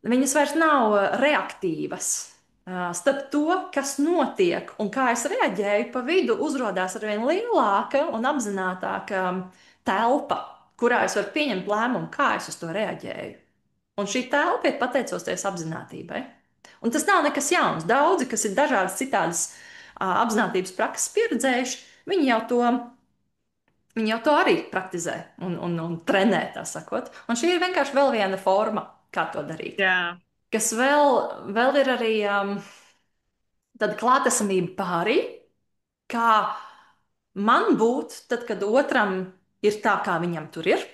viņas vairs nav reaktīvas. Starp to, kas notiek un kā es reaģēju, pa vidu uzrādās ar vien lielāka un apzinātāka telpa, kurā es varu pieņemt lēmumu, kā es uz to reaģēju. Un šī telpa ir pateicoties apziņotībai. Un tas nav nekas jauns. Daudzi, kas ir dažādas citādas apziņotības prakses pieredzējuši, viņi jau to arī praktizē un trenē, tā sakot. Un šī ir vienkārši vēl viena forma, kā to darīt. Jā. Kas vēl ir arī tāda klātesamība pārī, kā man būt, tad, kad otram ir tā, kā viņam tur ir,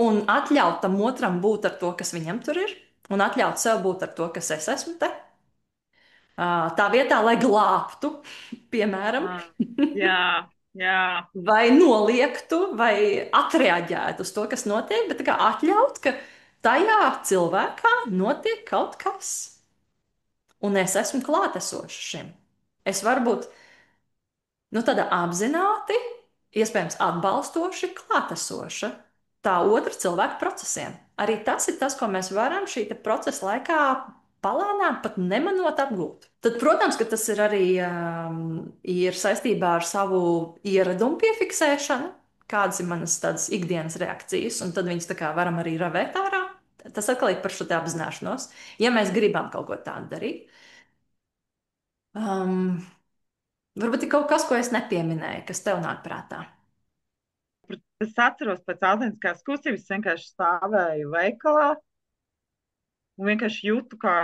un atļaut tam otram būt ar to, kas viņam tur ir, un atļaut sev būt ar to, kas es esmu te. Tā vietā, lai glābtu, piemēram, Ah, jā, jā, vai noliektu, vai atreaģētu uz to, kas notiek, bet tā kā atļaut, ka tajā cilvēkā notiek kaut kas. Un es esmu klātesošs šim. Es varu būt nu, tāda apzināti, iespējams, atbalstoši, klātesoša tā otra cilvēka procesiem. Arī tas ir tas, ko mēs varam šī procesa laikā palēnām, pat nemanot apgūt. Tad, protams, ka tas ir arī ir saistībā ar savu ieradumu piefiksēšanu, kādas ir manas tādas ikdienas reakcijas, un tad viņas tā kā varam arī ravēt ārā. Tas atkal ir par šo te apzināšanos, ja mēs gribam kaut ko tādu darīt. Um, Varbūt ir kaut kas, ko es nepieminēju, kas tev nāk prātā. es atceros pēc autentiskās kustības, es vienkārši stāvēju veikalā un vienkārši jūtu, kā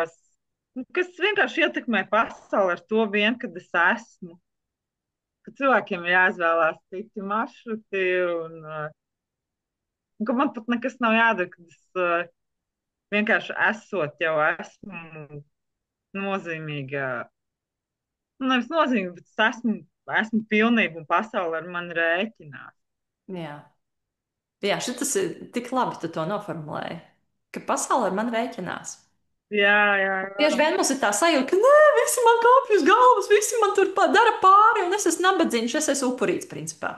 kas vienkārši ietekmē pasauli ar to vien, kad es esmu. Ka cilvēkiem ir jāizvēlās citi maršruti un ka man pat nekas nav jādara, kad es vienkārši esot jau esmu nozīmīga. Nu, nevis nozīmīga, bet esmu pilnība un pasaule ar mani rēķinās. Jā, Jā, šis ir tik labi, tu to noformulēji, ka pasaule ar mani rēķinās. Jā, jā, Bieži jā. vien mums ir tā sajūta, ka nē, visi man kāpj uz galvas, visi man tur dara pāri, un es esmu nabadzīgs, es esmu upurīts, principā.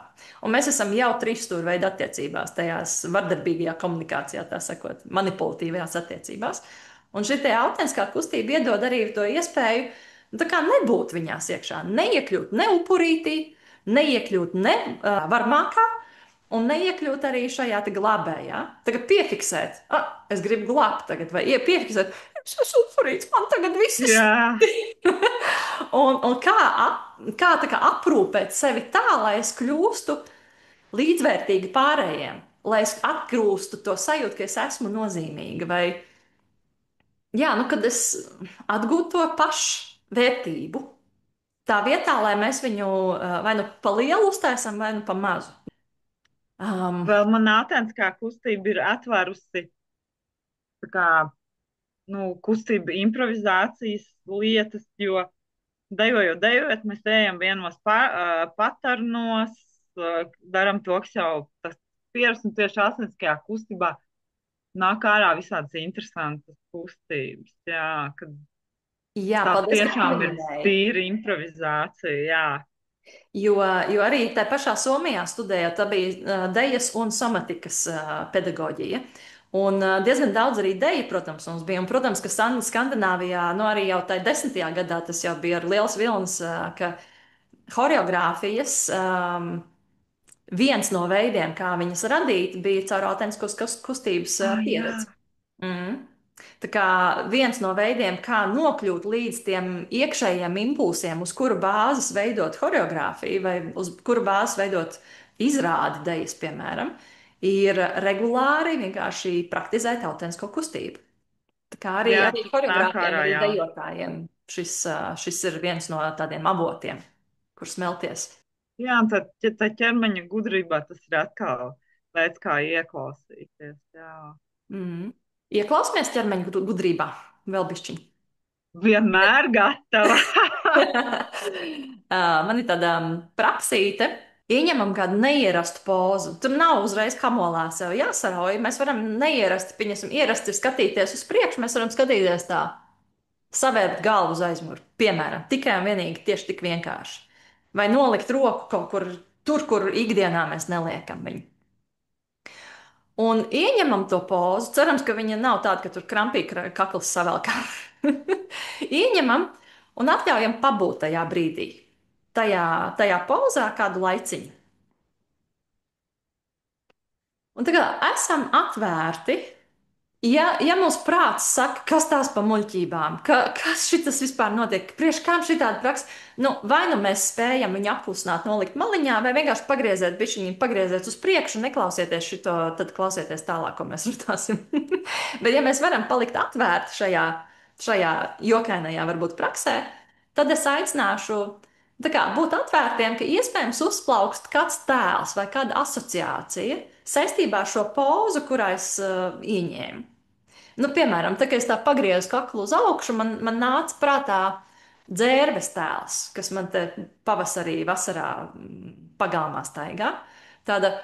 Un mēs esam jau trīsstūra veida attiecībās, tajās vardarbīgajā komunikācijā, tā sakot, manipulatīvajās attiecībās. Un šī te autentiskā kustība iedod arī to iespēju, nu, tā kā nebūt viņās iekšā, neiekļūt ne upurītī, neiekļūt ne varmākā, un neiekļūt arī šajā glābējā. Tagad piefiksēt, es gribu glābt tagad, vai piefiksēt, es esmu upurīts, man tagad viss ir Jā, slikti. Un kā tā kā aprūpēt sevi tā, lai es kļūstu līdzvērtīgi pārējiem, lai es atgūstu to sajūtu, ka es esmu nozīmīga, vai jā, nu, kad es atgūtu to pašvērtību. Tā vietā, lai mēs viņu vai nu pa lielu uztaisām, vai nu pa mazu. vēl man autentiskā kustība ir atvērusi tā kā, kustība improvizācijas lietas, jo dejojot, mēs ejam vienos patarnos, darām to, kas jau tas pierast, un tieši autentiskajā kustībā nāk ārā visādas interesantas kustības, jā, kad Jā, tā paldies, ka tiešām ir pieminēji. tīra improvizācija, jā. Jo arī tajā pašā Somijā studējot, tā bija dejas un somatikas pedagoģija. Un diezgan daudz arī deju, protams, mums bija. Un, protams, ka Skandināvijā, nu arī jau tajā 10. gadā tas jau bija ar liels vilnis, ka horeogrāfijas viens no veidiem, kā viņas radīt, bija caur autentiskos kustības Ah, jā. pieredzi. Mm. Tā kā viens no veidiem, kā nokļūt līdz tiem iekšējiem impulsiem, uz kuru bāzes veidot choreogrāfiju vai uz kuru bāzes veidot izrādi dejas, piemēram, ir regulāri vienkārši praktizēt autentisko kustību. Tā kā Jā, arī tas nāk choreogrāfiem, ārā, arī jā. dejotājiem šis ir viens no tādiem avotiem, kur smelties. Jā, un tad ja tā ķermeņa gudrībā tas ir atkal veids, kā ieklausīties, jā. Mm. Ieklausāmies ķermeņa gudrībā, vēl bišķiņ. Vienmēr gatava. Man ir tāda praksīte. Ieņemam kādu neierastu pozu. Tur nav uzreiz kamolā sev jāsarauj. Mēs varam neierasti, pieņemsim, ierasti ir skatīties uz priekšu. Mēs varam skatīties tā, savērt galvu uz aizmuguri. Piemēram, tikai un vienīgi tieši tik vienkārši. Vai nolikt roku kaut kur tur, kur ikdienā mēs neliekam viņu. Un ieņemam to pozu. Cerams, ka viņa nav tāda, ka tur krampīgi kakls savelkā. Ieņemam un atļaujam pabūt tajā brīdī, tajā pozā kādu laiciņu. Un tā kā esam atvērti, ja mums prāts saka, kas tās pa muļķībām, kas šitas vispār notiek, priekš kām šitāda praksa, nu, vai nu mēs spējam viņu apklusināt, nolikt maliņā, vai vienkārši pagrieziet bišķiņu, pagrieziet uz priekšu, neklausieties šito, tad klausieties tālāk, ko mēs runāsim. Bet ja mēs varam palikt atvērti šajā jokainajā varbūt praksē, tad es aicināšu tā kā, būt atvērtiem, ka iespējams uzplaukst kāds tēls vai kāda asociācija saistībā ar šo pozu, kurā es ieņēmu. Nu, piemēram, tā, kad es tā pagriezu kaklu uz augšu, man nāca prātā dzērbes tēls, kas man te pavasarī, vasarā pagalmā staigā. Tāda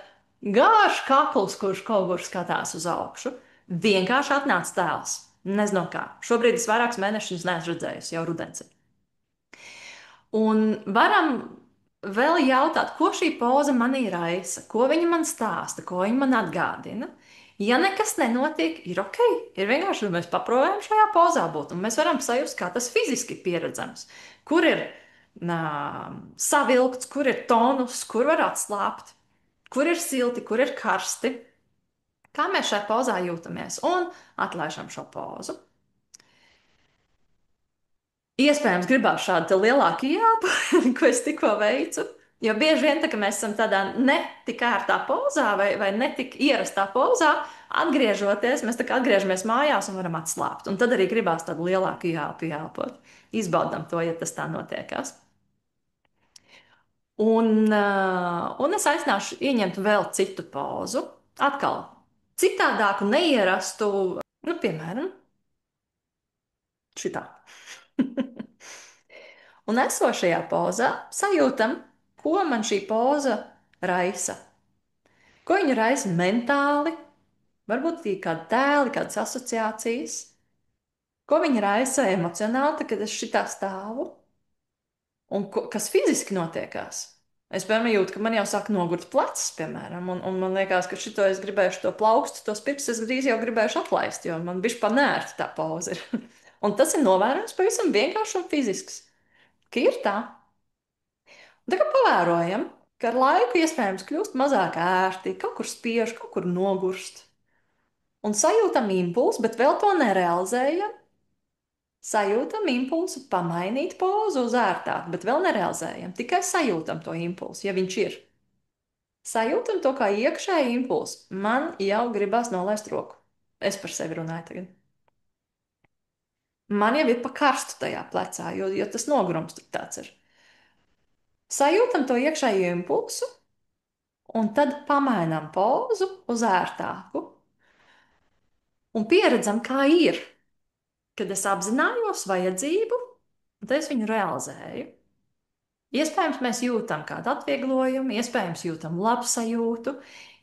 gārša kakls, kurš kaut kur skatās uz augšu. Vienkārši atnāca tēls. Nezinu kā. Šobrīd es vairākus mēnešus neesmu redzējusi, jau rudens. Un varam vēl jautāt, ko šī poza manī raisa, ko viņa man stāsta, ko viņa man atgādina. Ja nekas nenotiek, ir ok. Ir vienkārši mēs paprojām šajā pozā būt, un mēs varam sajust, kā tas fiziski pieredzams. Kur ir savilkts, kur ir tonus, kur var atslābt, kur ir silti, kur ir karsti. Kā mēs šajā pozā jūtamies un atlaižam šo pozu. Iespējams, gribās šādu lielāku jāpu, ko es tikko veicu. Jo bieži vien, tā, kad mēs esam tādā ne tik ērtā pozā vai ne tik ierastā pozā, atgriežoties, mēs tā kā atgriežamies mājās un varam atslābt. Un tad arī gribās tādu lielāku jāpu jāpot. Izbaudam to, ja tas tā notiekās. Un es aicināšu ieņemt vēl citu pozu. Atkal citādāku, neierastu, nu, piemēram, šitā. Un esošajā pozā sajūtam, ko man šī poza raisa. Ko viņa raisa mentāli, varbūt ir kādi tēli, kādas asociācijas. Ko viņa raisa emocionāli, tad, kad es šitā stāvu, un kas fiziski notiekās. Es, piemēram, jūtu, ka man jau sāk nogurt plecs, piemēram, un man liekas, ka šito es gribēšu to plaukstu, tos pirksts es drīz jau gribēšu atlaist, jo man bišķi panērti tā poza ir. Un tas ir novērojams pavisam vienkārši un fizisks, ka ir tā. Tā kā pavērojam, ka ar laiku iespējams kļūst mazāk ērti, kaut kur spiež, kaut kur nogurst. Un sajūtam impulsu, bet vēl to nerealizējam. Sajūtam impulsu pamainīt pozu uz ērtāku, bet vēl nerealizējam. Tikai sajūtam to impulsu, ja viņš ir. Sajūtam to kā iekšēju impulsu. Man jau gribās nolaist roku. Es par sevi runāju tagad. Man jau ir pa karstu tajā plecā, jo tas nogrums tur tāds ir. Sajūtam to iekšējo impulsu, un tad pamainām pozu uz ērtāku. Un pieredzam, kā ir, kad es apzinājos vajadzību, un tad es viņu realizēju. Iespējams, mēs jūtam kādu atvieglojumu, iespējams, jūtam labsajūtu,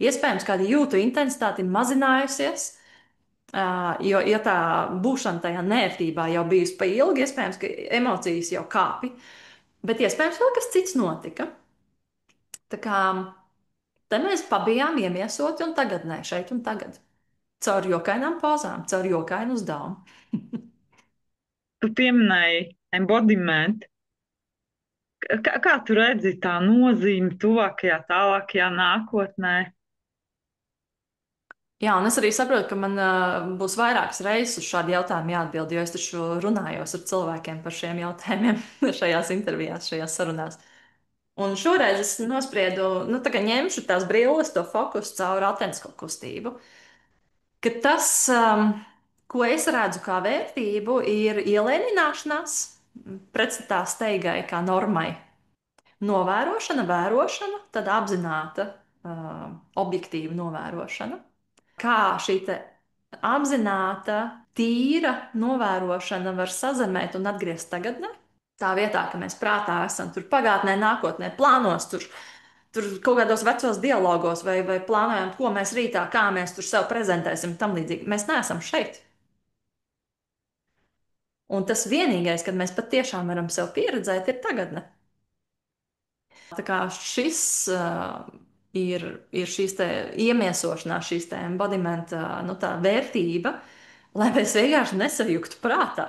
iespējams, kāda jūtu intensitāte ir mazinājusies, Jo, ja tā būšana tajā nērtībā jau bijusi pa ilgi, iespējams, ka emocijas jau kāpi, bet iespējams vēl kas cits notika. Tā kā te mēs pabijām iemiesoti un tagadnē, šeit un tagad. Caur jokainām pozām, caur jokainu uzdevumu. Tu pieminēji embodiment. Kā tu redzi tā nozīme tuvākajā, tālākajā nākotnē? Jā, un es arī saprotu, ka man būs vairākas reizes uz šādu jautājumu jāatbild, jo es taču runājos ar cilvēkiem par šiem jautājumiem šajās intervijās, šajās sarunās. Un šoreiz es nospriedu, nu, tā kā ņemšu tās brilles, to fokusu caur autentisko kustību, ka tas, ko es redzu kā vērtību, ir ielēnināšanās pretstatā steigai kā normai. Novērošana, vērošana, tad apzināta, objektīva novērošana. Kā šī apzināta, tīra novērošana var sazemēt un atgriezt tagadnē. Tā vietā, ka mēs prātā esam tur pagātnē, nākotnē, plānos, tur kaut kādos vecos dialogos vai plānojam, ko mēs rītā, kā mēs tur sev prezentēsim, tam līdzīgi. Mēs neesam šeit. Un tas vienīgais, kad mēs patiešām varam sev pieredzēt, ir tagadne. Tā kā šis ir šīs iemiesošanās, šīs embodiment, nu, tā vērtība, lai mēs vienkārši nesajuktu prātā.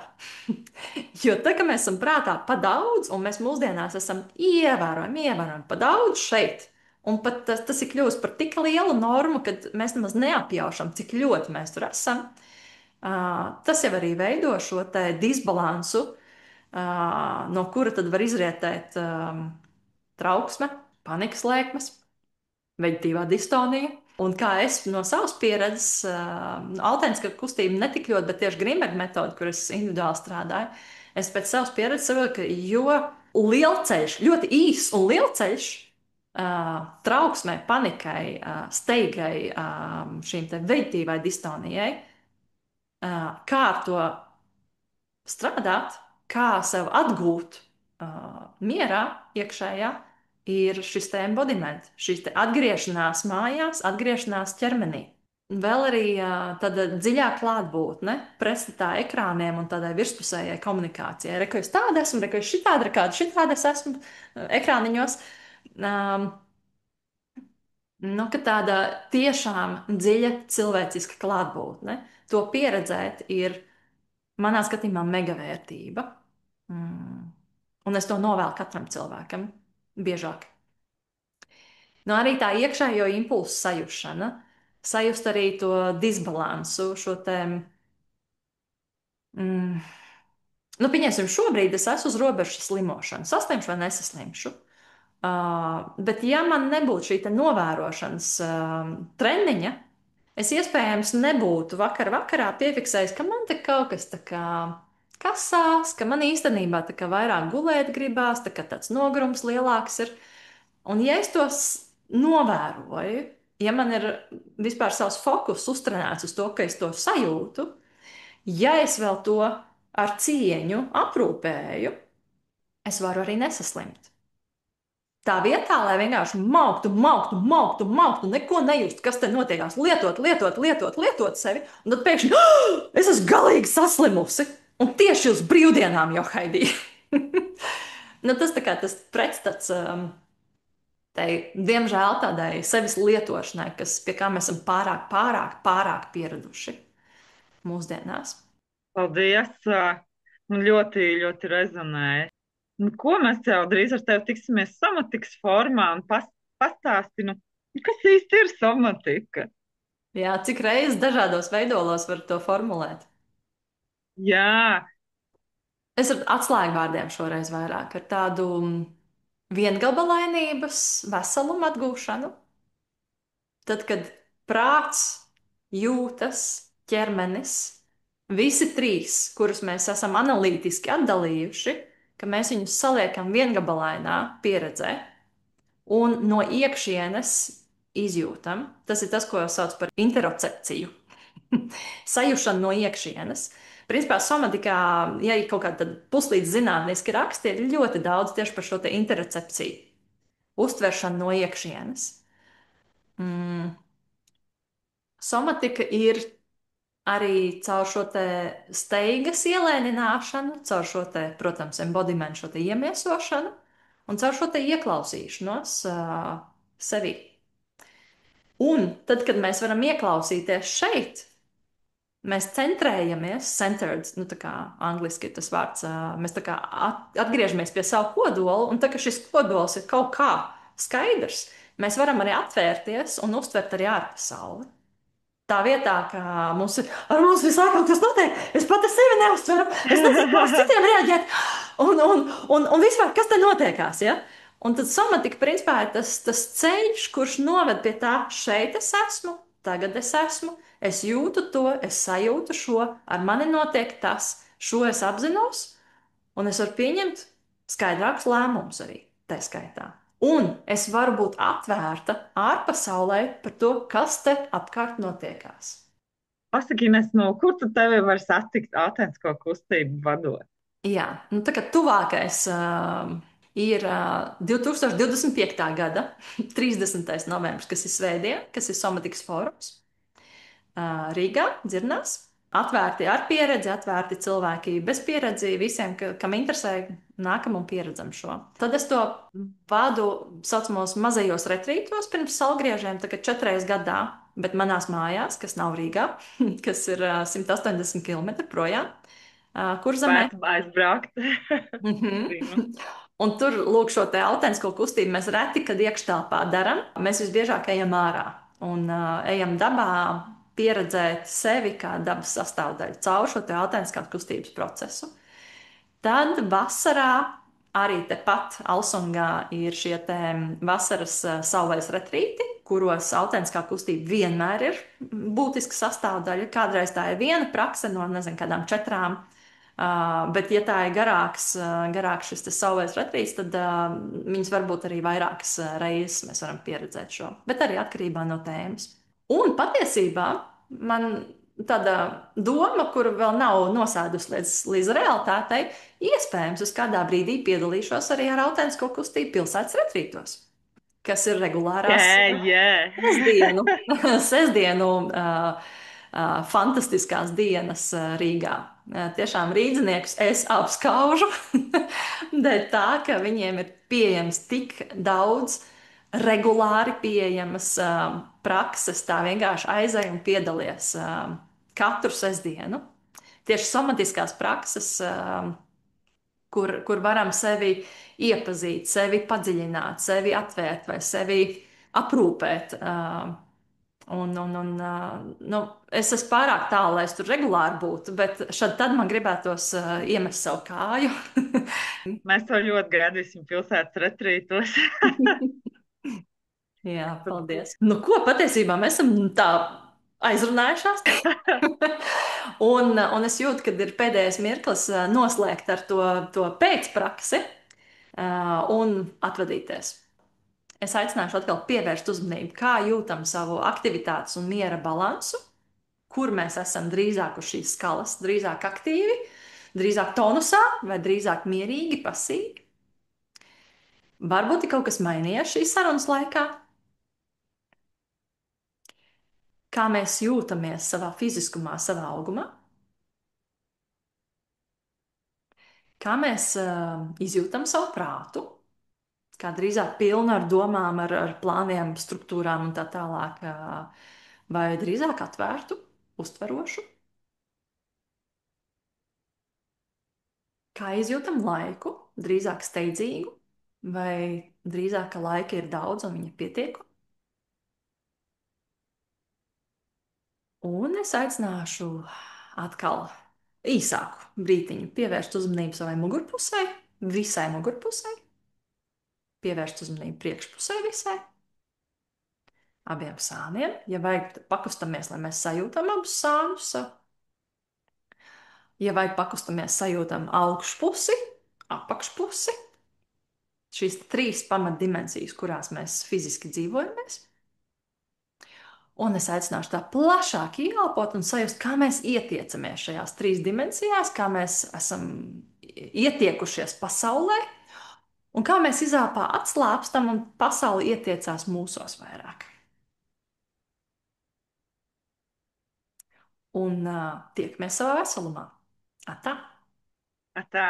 Jo tā, ka mēs esam prātā pa daudz, un mēs mūsdienās esam ievērojami pa daudz šeit. Un pat tas ir kļuvis par tik lielu normu, ka mēs nemaz neapjaušam, cik ļoti mēs tur esam. Tas jau arī veido šo disbalansu, no kura tad var izrietēt trauksme, panikas lēkmes, veģetīvā distonija. Un kā es no savas pieredzes, autentiskā kustība ne tik ļoti, bet tieši Grīmberga metode, kur es individuāli strādāju, es pēc savas pieredzes saprotu, ka jo lielceļš, ļoti īss un lielceļš trauksmē, panikai, steigai, šīm te veģetīvai distonijai, kā ar to strādāt, kā sev atgūt mierā iekšējā, ir šis te embodiment, šīs te atgriešanās mājās, atgriešanās ķermenī. Vēl arī tāda dziļā klātbūtne, pretstatā ekrāniem un tādai virspusējai komunikācijai. Reku es tāda esmu, reku es šitāda es esmu ekrāniņos. Um, nu, ka tāda tiešām dziļa cilvēciska klātbūtne, to pieredzēt ir manā skatījumā megavērtība. Mm. Un es to novēlu katram cilvēkam biežāk. Nu, arī tā iekšējo impulsu sajūšana, sajust arī to disbalansu, šo te. Mm, nu, pieņemsim, šobrīd es esmu uz robežas slimošanas, saslimšu vai nesaslimšu. Bet, ja man nebūtu šī novērošanas treniņa, es iespējams nebūtu vakarā piefiksējis, ka man te kaut kas tā kā kasās, ka man īstenībā tā kā vairāk gulēt gribās, tā kā tāds nogurums lielāks ir. Un ja es tos novēroju, ja man ir vispār savs fokus uztrenēts uz to, ka es to sajūtu, ja es vēl to ar cieņu aprūpēju, es varu arī nesaslimt. Tā vietā, lai vienkārši mauktu, neko nejustu, kas te notiekās, lietot sevi, un tad pēkšņi es esmu galīgi saslimusi. Un tieši uz brīvdienām jau haidī. Nu, tas tā kā tas pretstats diemžēl tādai sevis lietošanai, pie kā mēs esam pārāk pieraduši mūsdienās. Paldies! Man ļoti, ļoti rezonēja. Nu, ko mēs jau drīz ar tevi tiksimies somatikas formā un pastāsti, nu, kas īsti ir somatika? Jā, cik reizes dažādos veidolos var to formulēt? Jā, Es ar atslēgvārdiem šoreiz vairāk ar tādu viengabalainības, veseluma atgūšanu. Tad, kad prāts, jūtas, ķermenis, visi trīs, kurus mēs esam analītiski atdalījuši, ka mēs viņus saliekam viengabalainā pieredzē un no iekšienes izjūtam. Tas ir tas, ko sauc par interocepciju. Sajušana no iekšienes. Principā somatikā, ja ir kaut kāda puslīdz zinātniski raksti, ir ļoti daudz tieši par šo te interocepciju. Uztveršanu no iekšienes. Mm. Somatika ir arī caur šo te steigas ielēnināšanu, caur šo te, protams, embodiment, šo te iemiesošanu un caur šo te ieklausīšanos sevi. Un tad, kad mēs varam ieklausīties šeit, mēs centrējamies, centered, nu tā kā angliski ir tas vārds, mēs tā kā atgriežamies pie savu kodolu, un tā kā šis kodols ir kaut kā skaidrs, mēs varam arī atvērties un uztvert arī ārpasauli. Tā vietā, ka ar mums visu laiku kaut kas notiek, es pati sevi neuztveru, es nezinu, kā uz citiem reaģēt. Un vispār, kas te notiekās? Ja? Un tad somatika, principā, ir tas ceļš, kurš noved pie tā, šeit es esmu, tagad es esmu, es jūtu to, es sajūtu šo, ar mani notiek tas, šo es apzinos, un es varu pieņemt skaidrākus lēmumus arī tā skaitā. Un es varu būt atvērta ārpasaulē par to, kas te apkārt notiekās. Pasaki, Ines, no kur tu tevi var satikt autentisko kustību vadot? Jā, nu tā kā tuvākais ir 2025. gada 30. novembris, kas ir svētdiena, kas ir somatikas fórums. Rīgā, Dzirnās. Atvērti ar pieredzi, atvērti cilvēki bez pieredzi, visiem, kam interesē, nākam un pieredzam šo. Tad es to vadu saucamos mazajos retrītos pirms salgriežiem, tagad 4 gadā, bet manās mājās, kas nav Rīgā, kas ir 180 km projām, kur zemē. Spētu aizbraukt. Brīnum. Mhm. Un tur, lūk, šo te autentisko kustību mēs reti, kad iekštelpā darām. Mēs visbiežāk ejam ārā un ejam dabā, pieredzēt sevi kā dabas sastāvdaļu caur šo te autentiskās kustības procesu. Tad vasarā arī tepat Alsungā ir šie te vasaras saulēs retrīti, kuros autentiskā kustība vienmēr ir būtiska sastāvdaļa. Kādreiz tā ir viena prakse no, nezinu, kādām 4. Bet, ja tā ir garāks šis saulēs retrīts, tad viņas varbūt arī vairākas reizes mēs varam pieredzēt šo. Bet arī atkarībā no tēmas. Un patiesībā man tāda doma, kura vēl nav nosēdusi līdz realitātei, iespējams, es kādā brīdī piedalīšos arī ar autentisko kustību pilsētas retrītos, kas ir regulārās Jā, jā. sestdienu, sestdienu fantastiskās dienas Rīgā. Tiešām rīzniekus es apskaužu dēļ tā, ka viņiem ir pieejams tik daudz regulāri pieejamas prakses, tā vienkārši aizej un piedalies katru sestdienu. Tieši somatiskās prakses, kur varam sevi iepazīt, sevi padziļināt, sevi atvērt vai sevi aprūpēt. Nu, es esmu pārāk tālu, lai es tur regulāri būtu, bet šad tad man gribētos iemest savu kāju. Mēs to ļoti gaidīsim pilsētas retrītos. Jā, Tad būs. paldies. Nu, ko patiesībā mēs esam tā aizrunājušās? Un es jūtu, ka ir pēdējais mirklis noslēgt ar to pēcpraksi un atvadīties. Es aicināšu atkal pievērst uzmanību, kā jūtam savu aktivitātes un miera balansu, kur mēs esam drīzāk uz šīs skalas, drīzāk aktīvi, drīzāk tonusā vai drīzāk mierīgi, pasīvi. Varbūt ir kaut kas mainījies šīs sarunas laikā. Kā mēs jūtamies savā fiziskumā, savā augumā, kā mēs izjūtam savu prātu, kā drīzāk pilnu ar domām, ar plāniem, struktūrām un tā tālāk, vai drīzāk atvērtu, uztverošu. Kā izjūtam laiku, drīzāk steidzīgu, vai drīzāk, ka laika ir daudz un viņa pietiek. Un es aicināšu atkal īsāku brītiņu pievērst uzmanību savai mugurpusē, visai mugurpusē, pievērst uzmanību priekšpusē visai, abiem sāniem. Ja vajag, pakustamies, lai mēs sajūtam abus sānus. Ja vajag, pakustamies, sajūtam augšpusi, apakšpusi. Šīs 3 pamatdimensijas, kurās mēs fiziski dzīvojamies. Un es aicināšu tā plašāk ieelpot un sajust, kā mēs ietiecamies šajās 3 dimensijās, kā mēs esam ietiekušies pasaulē, un kā mēs izelpā atslābstam un pasauli ietiecās mūsos vairāk. un tiekamies savā veselumā. Atā! Tā.